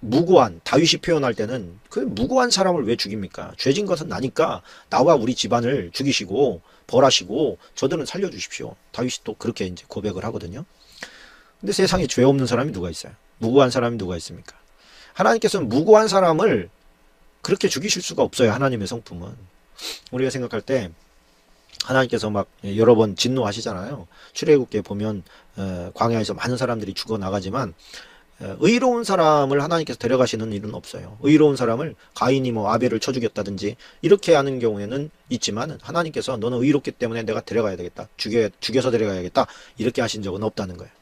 무고한 다윗이 표현할 때는 그 무고한 사람을 왜 죽입니까? 죄진 것은 나니까 나와 우리 집안을 죽이시고 벌하시고 저들은 살려주십시오. 다윗이 또 그렇게 이제 고백을 하거든요. 근데 세상에 죄 없는 사람이 누가 있어요? 무고한 사람이 누가 있습니까? 하나님께서는 무고한 사람을 그렇게 죽이실 수가 없어요. 하나님의 성품은. 우리가 생각할 때 하나님께서 막 여러 번 진노하시잖아요. 출애굽기에 보면 광야에서 많은 사람들이 죽어나가지만 의로운 사람을 하나님께서 데려가시는 일은 없어요. 의로운 사람을 가인이 뭐 아벨을 쳐 죽였다든지 이렇게 하는 경우에는 있지만 하나님께서 너는 의롭기 때문에 내가 데려가야 되겠다. 죽여서 데려가야겠다. 이렇게 하신 적은 없다는 거예요.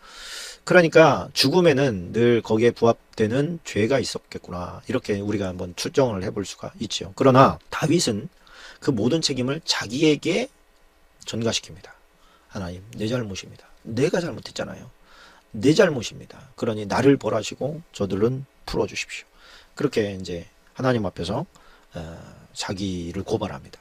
그러니까 죽음에는 늘 거기에 부합되는 죄가 있었겠구나. 이렇게 우리가 한번 추정을 해볼 수가 있죠. 그러나 다윗은 그 모든 책임을 자기에게 전가시킵니다. 하나님, 내 잘못입니다. 내가 잘못했잖아요. 내 잘못입니다. 그러니 나를 벌하시고 저들은 풀어주십시오. 그렇게 이제 하나님 앞에서 자기를 고발합니다.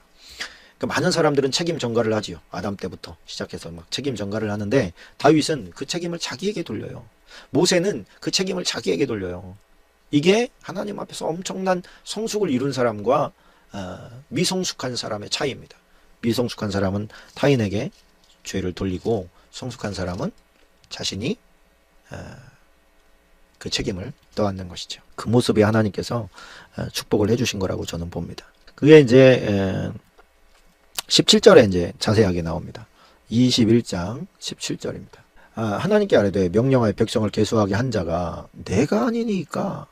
그러니까 많은 사람들은 책임 전가를 하지요. 아담 때부터 시작해서 막 책임 전가를 하는데 다윗은 그 책임을 자기에게 돌려요. 모세는 그 책임을 자기에게 돌려요. 이게 하나님 앞에서 엄청난 성숙을 이룬 사람과 미성숙한 사람의 차이입니다. 미성숙한 사람은 타인에게 죄를 돌리고 성숙한 사람은 자신이 그 책임을 떠안는 것이죠. 그 모습에 하나님께서 축복을 해주신 거라고 저는 봅니다. 그게 이제 17절에 이제 자세하게 나옵니다. 21장 17절입니다. 하나님께 아뢰되 명령하여 백성을 계수하게 한 자가 내가 아니니까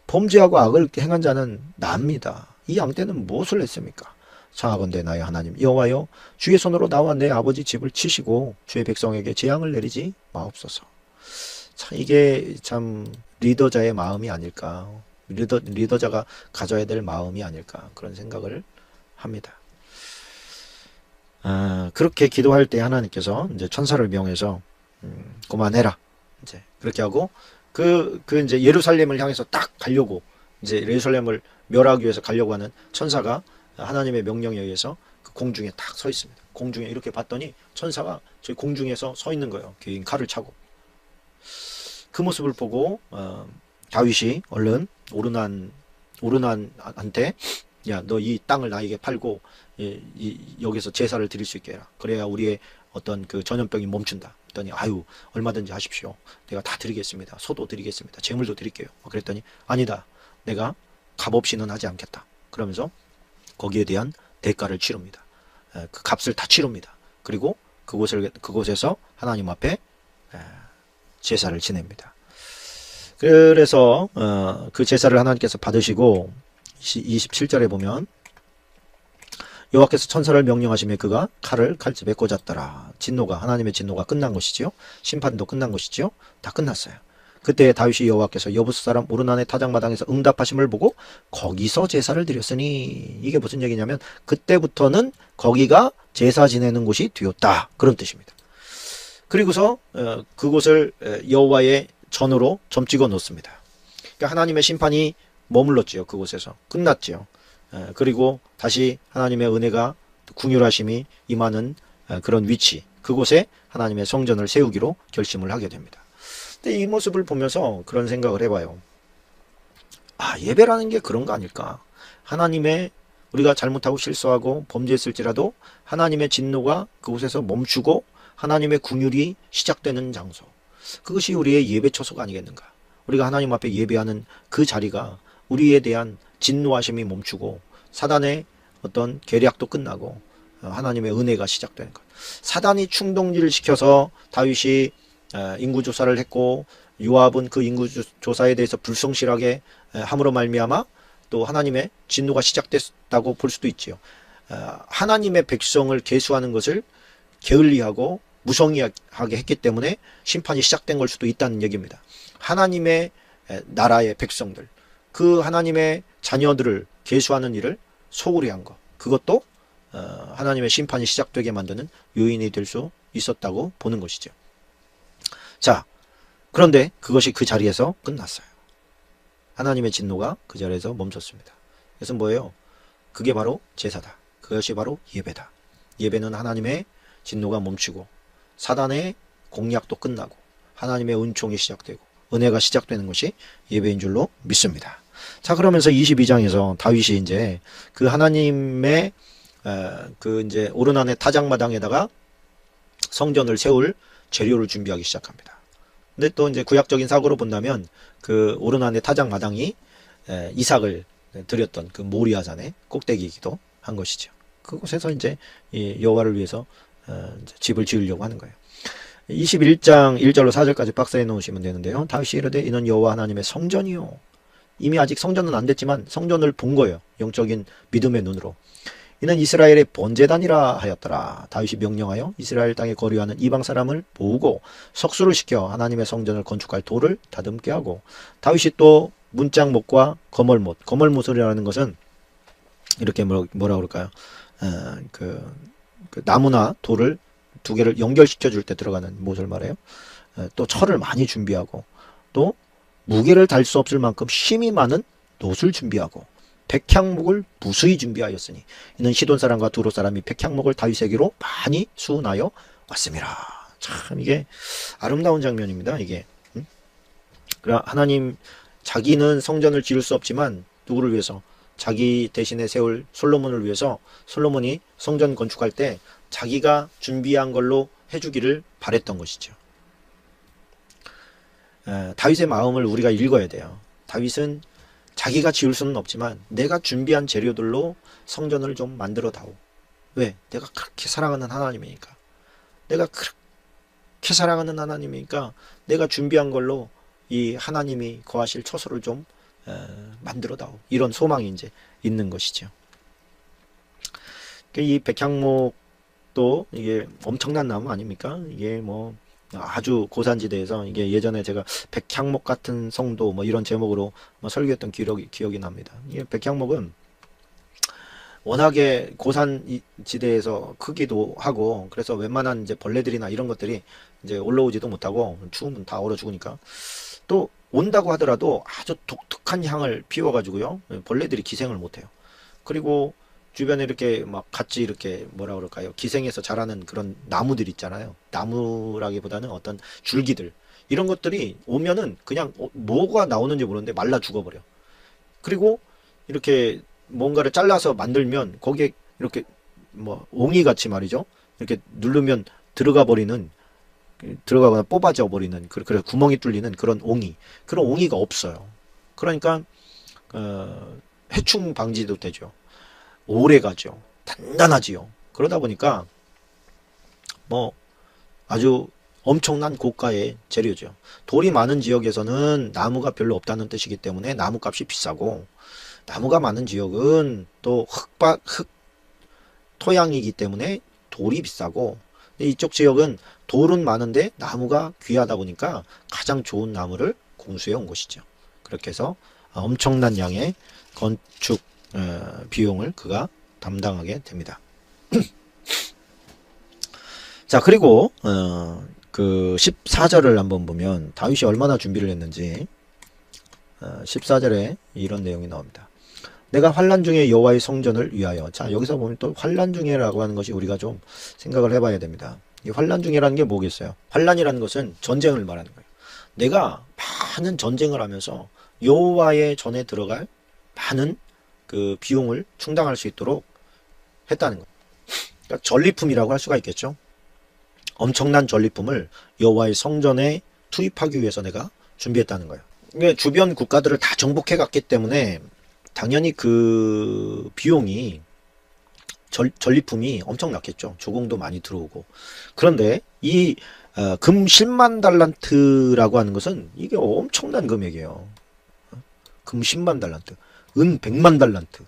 범죄하고 악을 행한 자는 나입니다. 이 양떼는 무엇을 했습니까? 청하건대 나의 하나님 여호와여 주의 손으로 나와 내 아버지 집을 치시고 주의 백성에게 재앙을 내리지 마옵소서. 참 이게 참 리더자의 마음이 아닐까. 리더자가 가져야 될 마음이 아닐까 그런 생각을 합니다. 그렇게 기도할 때 하나님께서 이제 천사를 명해서 그만해라 이제 그렇게 하고 이제 예루살렘을 향해서 딱 가려고 이제 예루살렘을 멸하기 위해서 가려고 하는 천사가 하나님의 명령에 의해서 그 공중에 딱 서 있습니다. 공중에 이렇게 봤더니 천사가 저희 공중에서 서 있는 거예요. 긴 칼을 차고. 그 모습을 보고 다윗이 얼른 오르난한테 야, 너 이 땅을 나에게 팔고 여기서 제사를 드릴 수 있게 해라. 그래야 우리의 어떤 그 전염병이 멈춘다. 그랬더니 아유 얼마든지 하십시오. 내가 다 드리겠습니다. 소도 드리겠습니다. 재물도 드릴게요. 그랬더니 아니다. 내가 값없이는 하지 않겠다. 그러면서 거기에 대한 대가를 치릅니다. 그 값을 다 치릅니다. 그리고 그곳에서 하나님 앞에 제사를 지냅니다. 그래서 그 제사를 하나님께서 받으시고 27절에 보면 여호와께서 천사를 명령하시며 그가 칼을 칼집에 꽂았더라. 하나님의 진노가 끝난 것이지요. 심판도 끝난 것이지요. 다 끝났어요. 그때 다윗이 여호와께서 여부스 사람 오르난의 타작마당에서 응답하심을 보고 거기서 제사를 드렸으니 이게 무슨 얘기냐면 그때부터는 거기가 제사 지내는 곳이 되었다. 그런 뜻입니다. 그리고서 그곳을 여호와의 전으로 점찍어 놓습니다. 그러니까 하나님의 심판이 머물렀지요. 그곳에서 끝났지요. 그리고 다시 하나님의 은혜가 궁휼하심이 임하는 그런 위치 그곳에 하나님의 성전을 세우기로 결심을 하게 됩니다. 근데 이 모습을 보면서 그런 생각을 해봐요. 예배라는 게 그런 거 아닐까? 우리가 잘못하고 실수하고 범죄했을지라도 하나님의 진노가 그곳에서 멈추고 하나님의 궁휼이 시작되는 장소. 그것이 우리의 예배 처소가 아니겠는가? 우리가 하나님 앞에 예배하는 그 자리가 우리에 대한 진노하심이 멈추고 사단의 어떤 계략도 끝나고 하나님의 은혜가 시작되는 것. 사단이 충동질을 시켜서 다윗이 인구조사를 했고 요압은 그 인구조사에 대해서 불성실하게 함으로 말미암아 또 하나님의 진노가 시작됐다고 볼 수도 있지요. 하나님의 백성을 계수하는 것을 게을리하고 무성의하게 했기 때문에 심판이 시작된 걸 수도 있다는 얘기입니다. 하나님의 나라의 백성들 그 하나님의 자녀들을 계수하는 일을 소홀히 한 것 그것도 하나님의 심판이 시작되게 만드는 요인이 될 수 있었다고 보는 것이죠. 자, 그런데 그것이 그 자리에서 끝났어요. 하나님의 진노가 그 자리에서 멈췄습니다. 그래서 뭐예요? 그게 바로 제사다. 그것이 바로 예배다. 예배는 하나님의 진노가 멈추고 사단의 공략도 끝나고 하나님의 은총이 시작되고 은혜가 시작되는 것이 예배인 줄로 믿습니다. 자, 그러면서 22장에서 다윗이 이제 그 하나님의 그 이제 오르난의 타작마당에다가 성전을 세울 재료를 준비하기 시작합니다. 근데 또 이제 구약적인 사고로 본다면 그 오르난의 타작마당이 이삭을 드렸던 그 모리아산의 꼭대기이기도 한 것이죠. 그곳에서 이제 이 여호와를 위해서 이제 집을 지으려고 하는 거예요. 21장 1절로 4절까지 박스에 놓으시면 되는데요. 다윗이 이르되 이는 여호와 하나님의 성전이요. 이미 아직 성전은 안 됐지만 성전을 본 거예요. 영적인 믿음의 눈으로. 이는 이스라엘의 번제단이라 하였더라. 다윗이 명령하여 이스라엘 땅에 거류하는 이방 사람을 모으고 석수를 시켜 하나님의 성전을 건축할 돌을 다듬게 하고, 다윗이 또 문짝못과 거멀못, 거멀못이라는 것은 이렇게 뭐라 그럴까요? 그 나무나 돌을 두 개를 연결시켜 줄 때 들어가는 못을 말해요. 또 철을 많이 준비하고, 또 무게를 달 수 없을 만큼 힘이 많은 놋을 준비하고, 백향목을 무수히 준비하였으니 이는 시돈 사람과 두로 사람이 백향목을 다윗에게로 많이 수운하여 왔음이라. 참 이게 아름다운 장면입니다. 이게 그러나 하나님, 자기는 성전을 지을 수 없지만 누구를 위해서? 자기 대신에 세울 솔로몬을 위해서 솔로몬이 성전 건축할 때 자기가 준비한 걸로 해주기를 바랬던 것이죠. 다윗의 마음을 우리가 읽어야 돼요. 다윗은 자기가 지을 수는 없지만 내가 준비한 재료들로 성전을 좀 만들어 다오. 왜? 내가 그렇게 사랑하는 하나님이니까. 내가 그렇게 사랑하는 하나님이니까 내가 준비한 걸로 이 하나님이 거하실 처소를 좀 만들어 다오. 이런 소망이 이제 있는 것이죠. 이 백향목도 이게 엄청난 나무 아닙니까? 이게 뭐 아주 고산지대에서, 이게 예전에 제가 백향목 같은 성도 뭐 이런 제목으로 뭐 설교했던 기억이 납니다. 이게 백향목은 워낙에 고산지대에서 크기도 하고, 그래서 웬만한 이제 벌레들이나 이런 것들이 이제 올라오지도 못하고 추우면 다 얼어 죽으니까, 또 온다고 하더라도 아주 독특한 향을 피워가지고요, 벌레들이 기생을 못해요. 그리고 주변에 이렇게 막 같이 이렇게 뭐라 그럴까요? 기생해서 자라는 그런 나무들 있잖아요. 나무라기보다는 어떤 줄기들. 이런 것들이 오면은 그냥 뭐가 나오는지 모르는데 말라 죽어버려. 그리고 이렇게 뭔가를 잘라서 만들면 거기에 이렇게 뭐 옹이 같이 말이죠. 이렇게 누르면 들어가거나 뽑아져 버리는, 그래서 구멍이 뚫리는 그런 옹이. 그런 옹이가 없어요. 그러니까 해충 방지도 되죠. 오래 가죠. 단단하지요. 그러다 보니까 뭐 아주 엄청난 고가의 재료죠. 돌이 많은 지역에서는 나무가 별로 없다는 뜻이기 때문에 나무값이 비싸고, 나무가 많은 지역은 또 토양이기 때문에 돌이 비싸고, 이쪽 지역은 돌은 많은데 나무가 귀하다 보니까 가장 좋은 나무를 공수해 온 것이죠. 그렇게 해서 엄청난 양의 건축 비용을 그가 담당하게 됩니다. 자, 그리고 그 14절을 한번 보면 다윗이 얼마나 준비를 했는지, 14절에 이런 내용이 나옵니다. 내가 환난 중에 여호와의 성전을 위하여. 자, 여기서 보면 또 환난 중에라고 하는 것이 우리가 좀 생각을 해봐야 됩니다. 이 환난 중에라는 게 뭐겠어요? 환난이라는 것은 전쟁을 말하는 거예요. 내가 많은 전쟁을 하면서 여호와의 전에 들어갈 많은 그 비용을 충당할 수 있도록 했다는 거예요. 그러니까 전리품이라고 할 수가 있겠죠. 엄청난 전리품을 여호와의 성전에 투입하기 위해서 내가 준비했다는 거예요. 이게 주변 국가들을 다 정복해 갔기 때문에 당연히 그 비용이, 전리품이 엄청났겠죠. 조공도 많이 들어오고. 그런데 이 금 10만 달란트라고 하는 것은 이게 엄청난 금액이에요. 금 10만 달란트, 은 100만 달란트,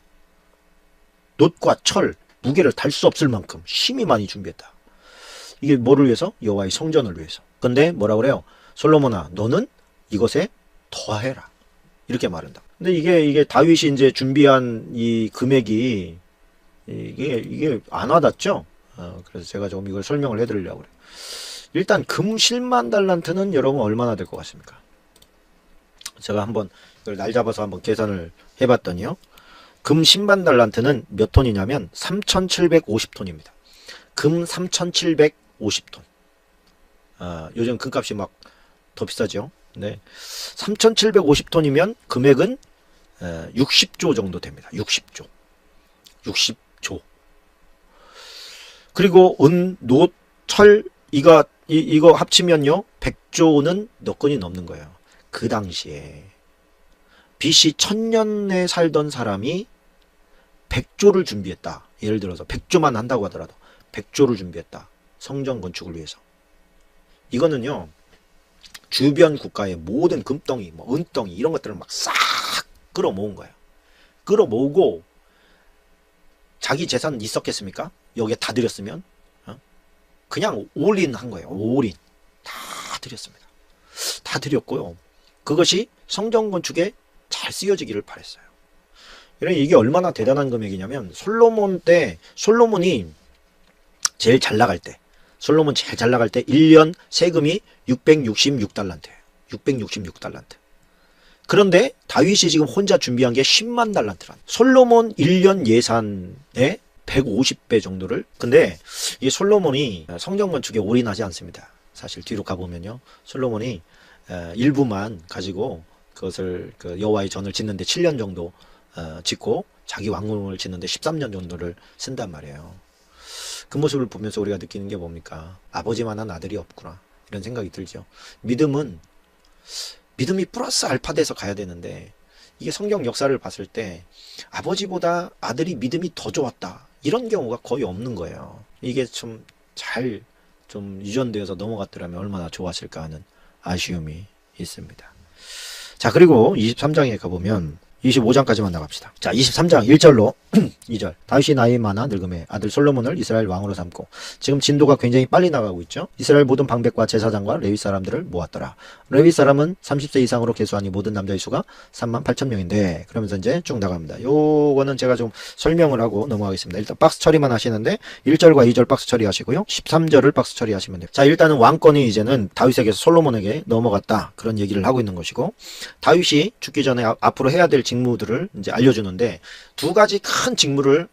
놋과 철, 무게를 달 수 없을 만큼 힘이 많이 준비했다. 이게 뭐를 위해서? 여호와의 성전을 위해서. 근데 뭐라 그래요? 솔로몬아, 너는 이것에 더해라. 이렇게 말한다. 근데 이게 다윗이 이제 준비한 이 금액이 이게 안 와닿죠? 그래서 제가 조금 이걸 설명을 해드리려고 그래요. 일단 금 10만 달란트는 여러분 얼마나 될 것 같습니까? 제가 한번 이걸 날 잡아서 한번 계산을 해봤더니요. 금 10만 달란트는 몇 톤이냐면 3,750톤입니다. 금 3,750톤. 요즘 금값이 막 더 비싸죠. 네. 3,750톤이면 금액은 60조 정도 됩니다. 60조. 60조. 그리고 은, 노, 철, 이거 합치면요, 100조는 너건이 넘는 거예요. 그 당시에. BC 1000년에 살던 사람이 100조를 준비했다. 예를 들어서 100조만 한다고 하더라도 100조를 준비했다. 성전 건축을 위해서. 이거는요, 주변 국가의 모든 금덩이, 뭐 은덩이 이런 것들을 막 싹 끌어모은 거예요. 끌어모으고 자기 재산 있었겠습니까? 여기에 다 들였으면 그냥 올인 한 거예요. 올인 다 들였습니다. 다 들였고요. 그것이 성전 건축에 잘 쓰여지기를 바랬어요. 이게 얼마나 대단한 금액이냐면 솔로몬이 제일 잘 나갈 때, 솔로몬 제일 잘 나갈 때 1년 세금이 666달란트예요. 666달란트. 그런데 다윗이 지금 혼자 준비한 게 10만 달란트란. 솔로몬 1년 예산의 150배 정도를. 근데 이 솔로몬이 성전 건축에 올인하지 않습니다. 사실 뒤로 가보면요, 솔로몬이 일부만 가지고 그것을 여호와의 전을 짓는데 7년 정도 짓고 자기 왕궁을 짓는데 13년 정도를 쓴단 말이에요. 그 모습을 보면서 우리가 느끼는 게 뭡니까? 아버지만한 아들이 없구나, 이런 생각이 들죠. 믿음이 플러스 알파 돼서 가야 되는데, 이게 성경 역사를 봤을 때 아버지보다 아들이 믿음이 더 좋았다, 이런 경우가 거의 없는 거예요. 이게 좀 유전되어서 넘어갔더라면 얼마나 좋았을까 하는 아쉬움이 있습니다. 자, 그리고 23장에 가보면 25장까지만 나갑시다. 자, 23장 1절로 2절. 다윗이 나이 많아 늙음에 아들 솔로몬을 이스라엘 왕으로 삼고, 지금 진도가 굉장히 빨리 나가고 있죠. 이스라엘 모든 방백과 제사장과 레위 사람들을 모았더라. 레위 사람은 30세 이상으로 계수하니 모든 남자의 수가 38,000명인데, 그러면서 이제 쭉 나갑니다. 요거는 제가 좀 설명을 하고 넘어가겠습니다. 일단 박스 처리만 하시는데 1절과 2절 박스 처리하시고요, 13절을 박스 처리하시면 돼요. 자, 일단은 왕권이 이제는 다윗에게서 솔로몬에게 넘어갔다, 그런 얘기를 하고 있는 것이고, 다윗이 죽기 전에 앞으로 해야 될 직무들을 이제 알려주는데, 두 가지 큰 직무를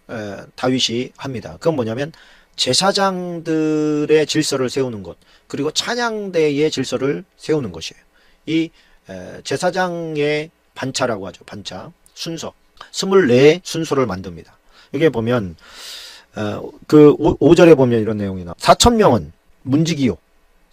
다윗이 합니다. 그건 뭐냐면 제사장들의 질서를 세우는 것, 그리고 찬양대의 질서를 세우는 것이에요. 이 제사장의 반차라고 하죠. 반차 순서 24 순서를 만듭니다. 여기에 보면 그 5절에 보면 이런 내용이 나와. 4,000명은 문지기요,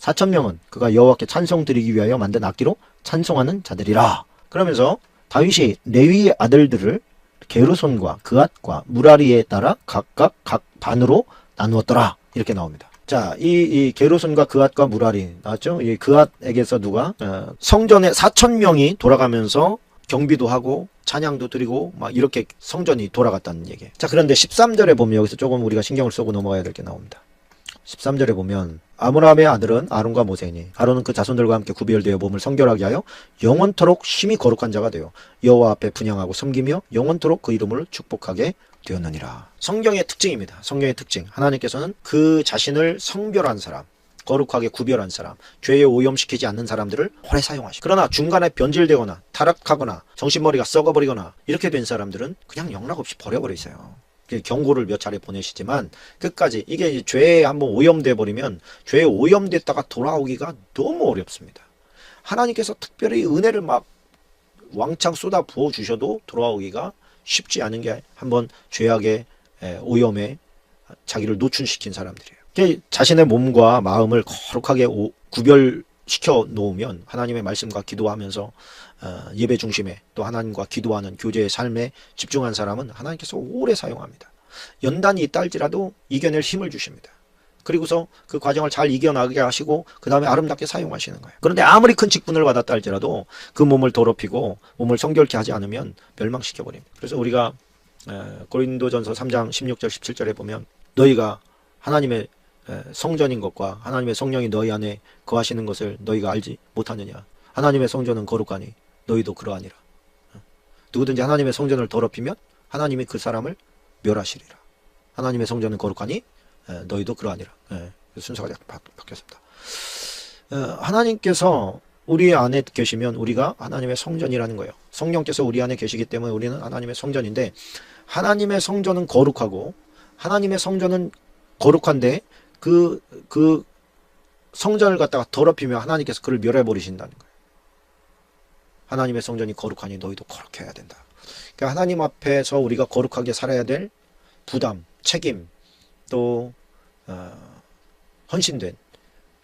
4,000명은 그가 여호와께 찬송 드리기 위하여 만든 악기로 찬송하는 자들이라. 그러면서 다윗이 레위의 아들들을 게르손과 그앗과 무라리에 따라 각각 각 반으로 나누었더라, 이렇게 나옵니다. 자, 이 게르손과 그앗과 무라리 나왔죠? 이 그앗에게서 누가 성전에 4,000명이 돌아가면서 경비도 하고 찬양도 드리고 막 이렇게 성전이 돌아갔다는 얘기예요. 자, 그런데 13절에 보면 여기서 조금 우리가 신경을 쓰고 넘어가야 될 게 나옵니다. 13절에 보면 아므람의 아들은 아론과 모세이니 아론은 그 자손들과 함께 구별되어 몸을 성결하게 하여 영원토록 심히 거룩한 자가 되어 여호와 앞에 분향하고 섬기며 영원토록 그 이름을 축복하게 되었느니라. 성경의 특징입니다. 성경의 특징. 하나님께서는 그 자신을 성별한 사람, 거룩하게 구별한 사람, 죄에 오염시키지 않는 사람들을 오래 사용하시고, 그러나 중간에 변질되거나 타락하거나 정신머리가 썩어버리거나 이렇게 된 사람들은 그냥 영락없이 버려버리세요. 경고를 몇 차례 보내시지만 끝까지 이게 죄에 한번 오염돼 버리면 죄에 오염됐다가 돌아오기가 너무 어렵습니다. 하나님께서 특별히 은혜를 막 왕창 쏟아 부어 주셔도 돌아오기가 쉽지 않은 게 한번 죄악의 오염에 자기를 노출시킨 사람들이에요. 자신의 몸과 마음을 거룩하게 구별시켜 놓으면 하나님의 말씀과 기도하면서 예배 중심에 또 하나님과 기도하는 교제의 삶에 집중한 사람은 하나님께서 오래 사용합니다. 연단이 있다 할지라도 이겨낼 힘을 주십니다. 그리고서 그 과정을 잘 이겨나가게 하시고 그 다음에 아름답게 사용하시는 거예요. 그런데 아무리 큰 직분을 받았다 할지라도 그 몸을 더럽히고 몸을 성결케 하지 않으면 멸망시켜버립니다. 그래서 우리가 고린도전서 3장 16절 17절에 보면 너희가 하나님의 성전인 것과 하나님의 성령이 너희 안에 거하시는 것을 너희가 알지 못하느냐. 하나님의 성전은 거룩하니 너희도 그러하니라. 누구든지 하나님의 성전을 더럽히면 하나님이 그 사람을 멸하시리라. 하나님의 성전은 거룩하니 너희도 그러하니라. 순서가 바뀌었습니다. 하나님께서 우리 안에 계시면 우리가 하나님의 성전이라는 거예요. 성령께서 우리 안에 계시기 때문에 우리는 하나님의 성전인데, 하나님의 성전은 거룩하고 하나님의 성전은 거룩한데 그 성전을 갖다가 더럽히면 하나님께서 그를 멸해버리신다는 거예요. 하나님의 성전이 거룩하니 너희도 거룩해야 된다. 그러니까 하나님 앞에서 우리가 거룩하게 살아야 될 부담, 책임, 또 헌신된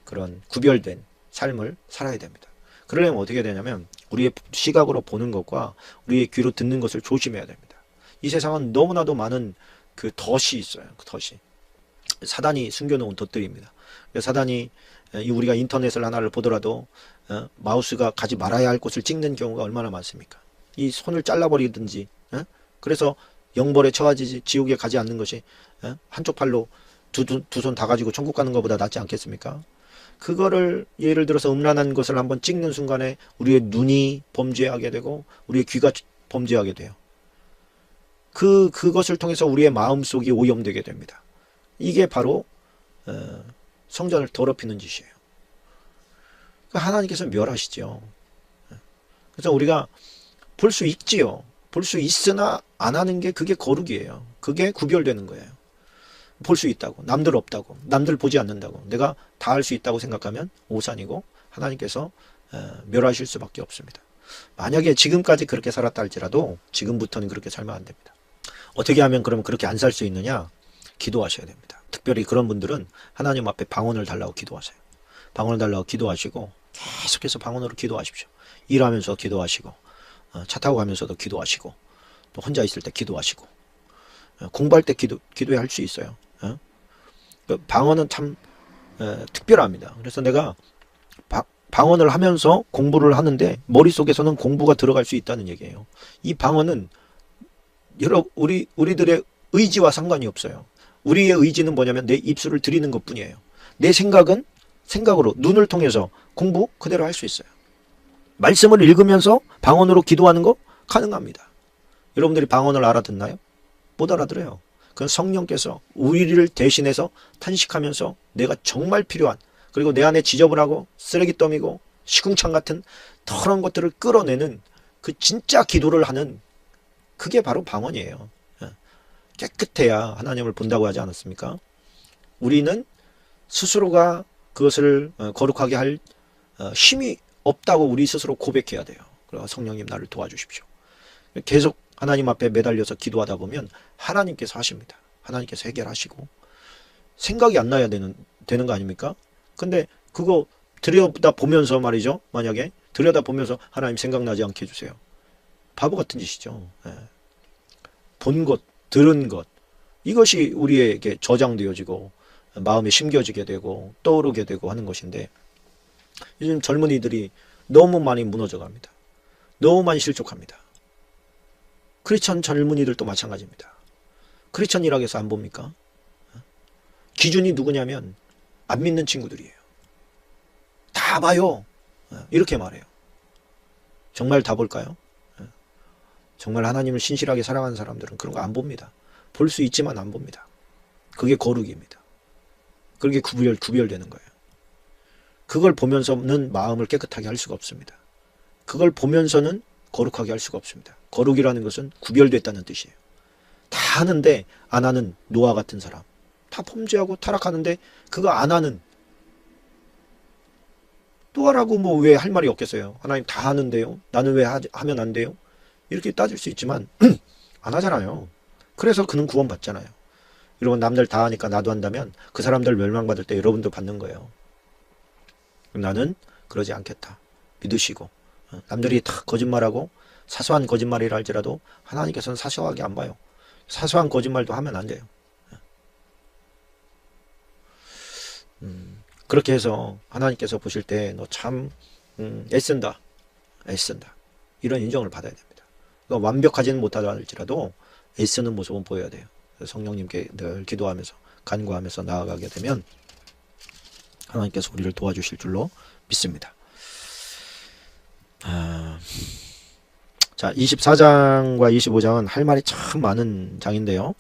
그런 구별된 삶을 살아야 됩니다. 그러려면 어떻게 되냐면 우리의 시각으로 보는 것과 우리의 귀로 듣는 것을 조심해야 됩니다. 이 세상은 너무나도 많은 그 덫이 있어요. 그 덫이. 사단이 숨겨놓은 덫들입니다. 사단이 우리가 인터넷을 하나를 보더라도 마우스가 가지 말아야 할 곳을 찍는 경우가 얼마나 많습니까? 이 손을 잘라버리든지 그래서 영벌에 처하지 지옥에 가지 않는 것이 한쪽 팔로 두 손 다 가지고 천국 가는 것보다 낫지 않겠습니까? 그거를 예를 들어서 음란한 것을 한번 찍는 순간에 우리의 눈이 범죄하게 되고 우리의 귀가 범죄하게 돼요. 그것을 통해서 우리의 마음속이 오염되게 됩니다. 이게 바로 성전을 더럽히는 짓이에요. 하나님께서 멸하시죠. 그래서 우리가 볼 수 있지요. 볼 수 있으나 안 하는 게 그게 거룩이에요. 그게 구별되는 거예요. 볼 수 있다고, 남들 없다고, 남들 보지 않는다고, 내가 다 할 수 있다고 생각하면 오산이고 하나님께서 멸하실 수밖에 없습니다. 만약에 지금까지 그렇게 살았다 할지라도 지금부터는 그렇게 살면 안 됩니다. 어떻게 하면 그러면 그렇게 안 살 수 있느냐? 기도하셔야 됩니다. 특별히 그런 분들은 하나님 앞에 방언을 달라고 기도하세요. 방언을 달라고 기도하시고 계속해서 방언으로 기도하십시오. 일하면서 기도하시고 차 타고 가면서도 기도하시고 또 혼자 있을 때 기도하시고 공부할 때 기도해야 할 수 있어요. 방언은 참 특별합니다. 그래서 내가 방언을 하면서 공부를 하는데 머릿속에서는 공부가 들어갈 수 있다는 얘기예요. 이 방언은 우리들의 의지와 상관이 없어요. 우리의 의지는 뭐냐면 내 입술을 들이는 것 뿐이에요. 내 생각은 생각으로 눈을 통해서 공부 그대로 할 수 있어요. 말씀을 읽으면서 방언으로 기도하는 거 가능합니다. 여러분들이 방언을 알아듣나요? 못 알아들어요. 그건 성령께서 우리를 대신해서 탄식하면서 내가 정말 필요한, 그리고 내 안에 지저분하고 쓰레기더미고 시궁창 같은 더러운 것들을 끌어내는 그 진짜 기도를 하는, 그게 바로 방언이에요. 깨끗해야 하나님을 본다고 하지 않았습니까? 우리는 스스로가 그것을 거룩하게 할 힘이 없다고 우리 스스로 고백해야 돼요. 그래서 성령님 나를 도와주십시오. 계속 하나님 앞에 매달려서 기도하다 보면 하나님께서 하십니다. 하나님께서 해결하시고 생각이 안 나야 되는 거 아닙니까? 근데 그거 들여다보면서 말이죠. 만약에 들여다보면서 하나님 생각나지 않게 해주세요. 바보 같은 짓이죠. 본 것, 들은 것, 이것이 우리에게 저장되어지고 마음에 심겨지게 되고 떠오르게 되고 하는 것인데, 요즘 젊은이들이 너무 많이 무너져 갑니다. 너무 많이 실족합니다. 크리스천 젊은이들도 마찬가지입니다. 크리스천 일학에서 안 봅니까? 기준이 누구냐면 안 믿는 친구들이에요. 다 봐요. 이렇게 말해요. 정말 다 볼까요? 정말 하나님을 신실하게 사랑하는 사람들은 그런 거 안 봅니다. 볼 수 있지만 안 봅니다. 그게 거룩입니다. 그게 구별되는 거예요. 그걸 보면서는 마음을 깨끗하게 할 수가 없습니다. 그걸 보면서는 거룩하게 할 수가 없습니다. 거룩이라는 것은 구별됐다는 뜻이에요. 다 하는데 안 하는 노아 같은 사람, 다 범죄하고 타락하는데 그거 안 하는, 또 하라고 뭐 왜 할 말이 없겠어요. 하나님 다 하는데요, 나는 왜 하면 안 돼요? 이렇게 따질 수 있지만 안 하잖아요. 그래서 그는 구원받잖아요. 여러분, 남들 다 하니까 나도 한다면 그 사람들 멸망받을 때 여러분도 받는 거예요. 나는 그러지 않겠다 믿으시고, 남들이 다 거짓말하고 사소한 거짓말이라 할지라도 하나님께서는 사소하게 안 봐요. 사소한 거짓말도 하면 안 돼요. 그렇게 해서 하나님께서 보실 때 너 참 애쓴다 이런 인정을 받아야 됩니다. 그러니까 완벽하지는 못하다 할지라도 애쓰는 모습은 보여야 돼요. 성령님께 늘 기도하면서 간구하면서 나아가게 되면 하나님께서 우리를 도와주실 줄로 믿습니다. 자, 24장과 25장은 할 말이 참 많은 장인데요.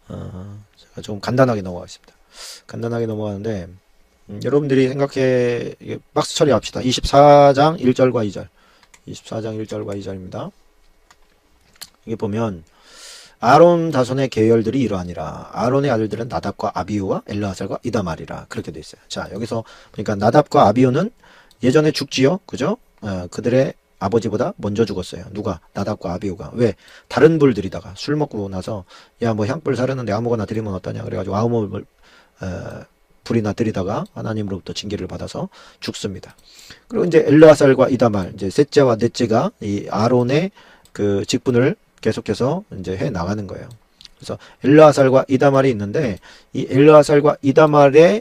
제가 좀 간단하게 넘어가겠습니다. 간단하게 넘어가는데, 여러분들이 생각해, 박스 처리합시다. 24장 1절과 2절. 24장 1절과 2절입니다. 여기 보면, 아론 자손의 계열들이 이러하니라. 아론의 아들들은 나답과 아비후와 엘르아살과 이다말이라. 그렇게 돼 있어요. 자, 여기서 보니까 나답과 아비후는 예전에 죽지요. 그죠? 그들의 아버지보다 먼저 죽었어요. 누가? 나답과 아비후가. 왜? 다른 불들이다가 술 먹고 나서 야, 뭐 향불 사르는데 아무거나 드리면 어떠냐. 그래가지고 아무을 불이나 들이다가 하나님으로부터 징계를 받아서 죽습니다. 그리고 이제 엘르아살과 이다말, 이제 셋째와 넷째가 이 아론의 그 직분을 계속해서 이제 해 나가는 거예요. 그래서 엘르아살과 이다말이 있는데 이 엘르아살과 이다말의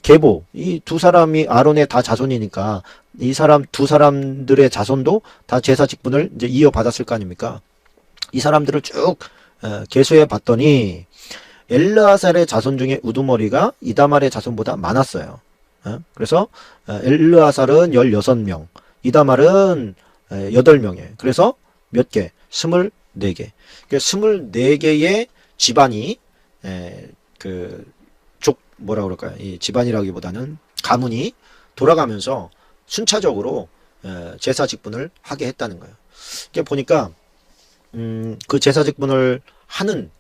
계보, 이 두 사람이 아론의 다 자손이니까 이 사람 두 사람들의 자손도 다 제사 직분을 이제 이어받았을 거 아닙니까? 이 사람들을 쭉 계수해 봤더니 엘르아살의 자손 중에 우두머리가 이다말의 자손보다 많았어요. 그래서 엘르아살은 16명, 이다말은 8명이에요. 그래서 몇 개? 24개. 그러니까 24개의 집안이 뭐라 그럴까요? 이 집안이라기보다는 가문이 돌아가면서 순차적으로 제사 직분을 하게 했다는 거예요. 이게 보니까 그 제사 직분을 하는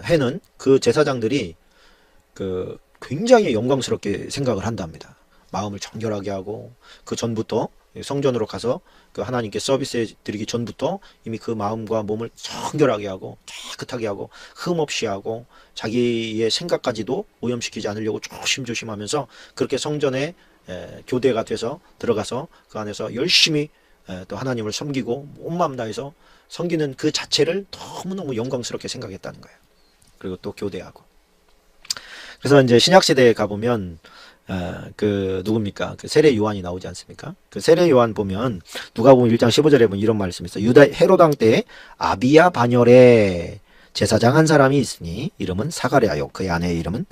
해는 그 제사장들이 그 굉장히 영광스럽게 생각을 한답니다. 마음을 정결하게 하고 그 전부터 성전으로 가서 그 하나님께 서비스 드리기 전부터 이미 그 마음과 몸을 정결하게 하고 깨끗하게 하고 흠없이 하고 자기의 생각까지도 오염시키지 않으려고 조심조심하면서 그렇게 성전에 교대가 돼서 들어가서 그 안에서 열심히 또 하나님을 섬기고 온 마음 다해서 섬기는 그 자체를 너무너무 영광스럽게 생각했다는 거예요. 그리고 또 교대하고. 그래서 이제 신약시대에 가보면 그 누굽니까? 그 세례 요한이 나오지 않습니까? 그 세례 요한 보면 누가복음 1장 15절에 보면 이런 말씀이 있어요. 유다 헤롯 왕 때에 아비야 반열에 제사장 한 사람이 있으니 이름은 사가랴요. 그의 아내의 이름은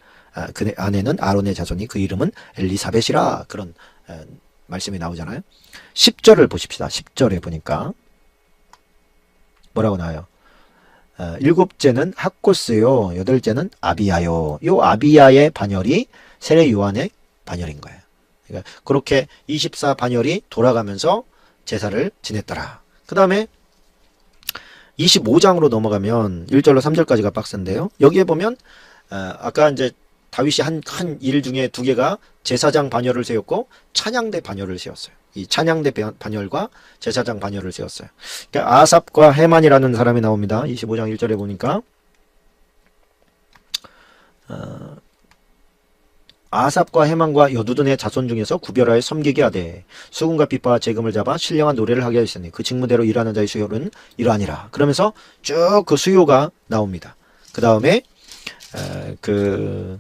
그 아내는 아론의 자손이 그 이름은 엘리사벳이라. 그런 말씀이 나오잖아요. 10절을 보십시다. 10절에 보니까 뭐라고 나와요? 일곱째는 학고스요. 여덟째는 아비야요. 요 아비야의 반열이 세례 요한의 반열인 거예요. 그러니까 그렇게 24 반열이 돌아가면서 제사를 지냈더라. 그 다음에 25장으로 넘어가면 1절로 3절까지가 박스인데요. 여기에 보면 아까 이제 다윗이 한 일 중에 두 개가 제사장 반열을 세웠고 찬양대 반열을 세웠어요. 이 찬양대 반열과 제사장 반열을 세웠어요. 그러니까 아삽과 헤만이라는 사람이 나옵니다. 25장 1절에 보니까 아삽과 헤만과 여두둔의 자손 중에서 구별하여 섬기게 하되 수금과 빗바와 재금을 잡아 신령한 노래를 하게 하였으니 그 직무대로 일하는 자의 수요는 이러하니라. 그러면서 쭉 그 수요가 나옵니다. 그 다음에 그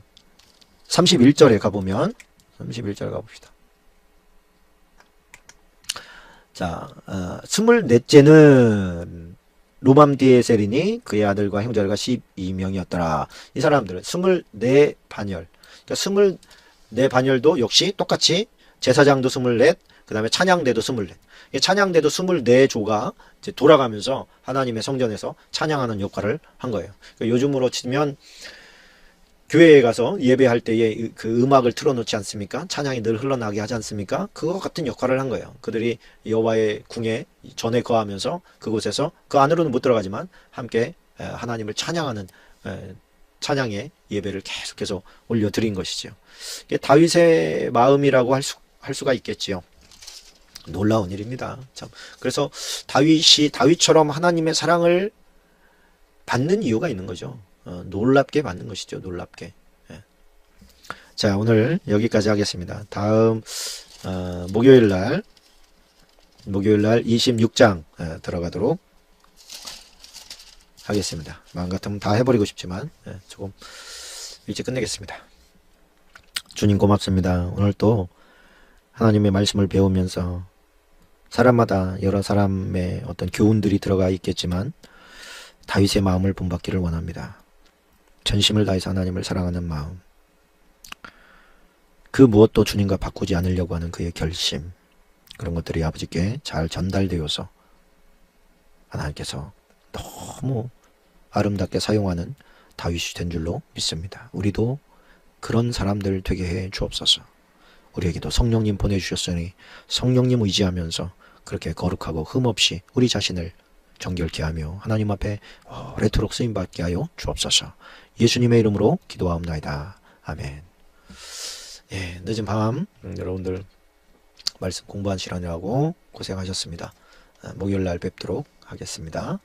31절에 가보면 31절 가봅시다. 자, 24째는 로맘디에셀이니 그의 아들과 형제가 12명이었더라. 이 사람들은 24 반열. 그러니까 24 반열도 역시 똑같이 제사장도 24, 그 다음에 찬양대도 24. 찬양대도 24조가 이제 돌아가면서 하나님의 성전에서 찬양하는 역할을 한 거예요. 그러니까 요즘으로 치면 교회에 가서 예배할 때에 그 음악을 틀어놓지 않습니까? 찬양이 늘 흘러나게 하지 않습니까? 그거 같은 역할을 한 거예요. 그들이 여호와의 궁에 전에 거하면서 그곳에서 그 안으로는 못 들어가지만 함께 하나님을 찬양하는 찬양의 예배를 계속해서 올려드린 것이죠. 이게 다윗의 마음이라고 할 수가 있겠지요. 놀라운 일입니다. 참. 그래서 다윗처럼 하나님의 사랑을 받는 이유가 있는 거죠. 놀랍게 받는 것이죠. 놀랍게. 자, 오늘 여기까지 하겠습니다. 다음 목요일날 26장 들어가도록 하겠습니다. 마음 같으면 다 해버리고 싶지만 조금 일찍 끝내겠습니다. 주님 고맙습니다. 오늘 또 하나님의 말씀을 배우면서 사람마다 여러 사람의 어떤 교훈들이 들어가 있겠지만 다윗의 마음을 본받기를 원합니다. 전심을 다해서 하나님을 사랑하는 마음, 그 무엇도 주님과 바꾸지 않으려고 하는 그의 결심, 그런 것들이 아버지께 잘 전달되어서 하나님께서 너무 아름답게 사용하는 다윗이 된 줄로 믿습니다. 우리도 그런 사람들 되게 해 주옵소서. 우리에게도 성령님 보내주셨으니 성령님 의지하면서 그렇게 거룩하고 흠없이 우리 자신을 정결케 하며 하나님 앞에 오래도록 쓰임받게 하여 주옵소서. 예수님의 이름으로 기도하옵나이다. 아멘. 예, 늦은 밤 여러분들 말씀 공부하시느라고 고생하셨습니다. 목요일 날 뵙도록 하겠습니다.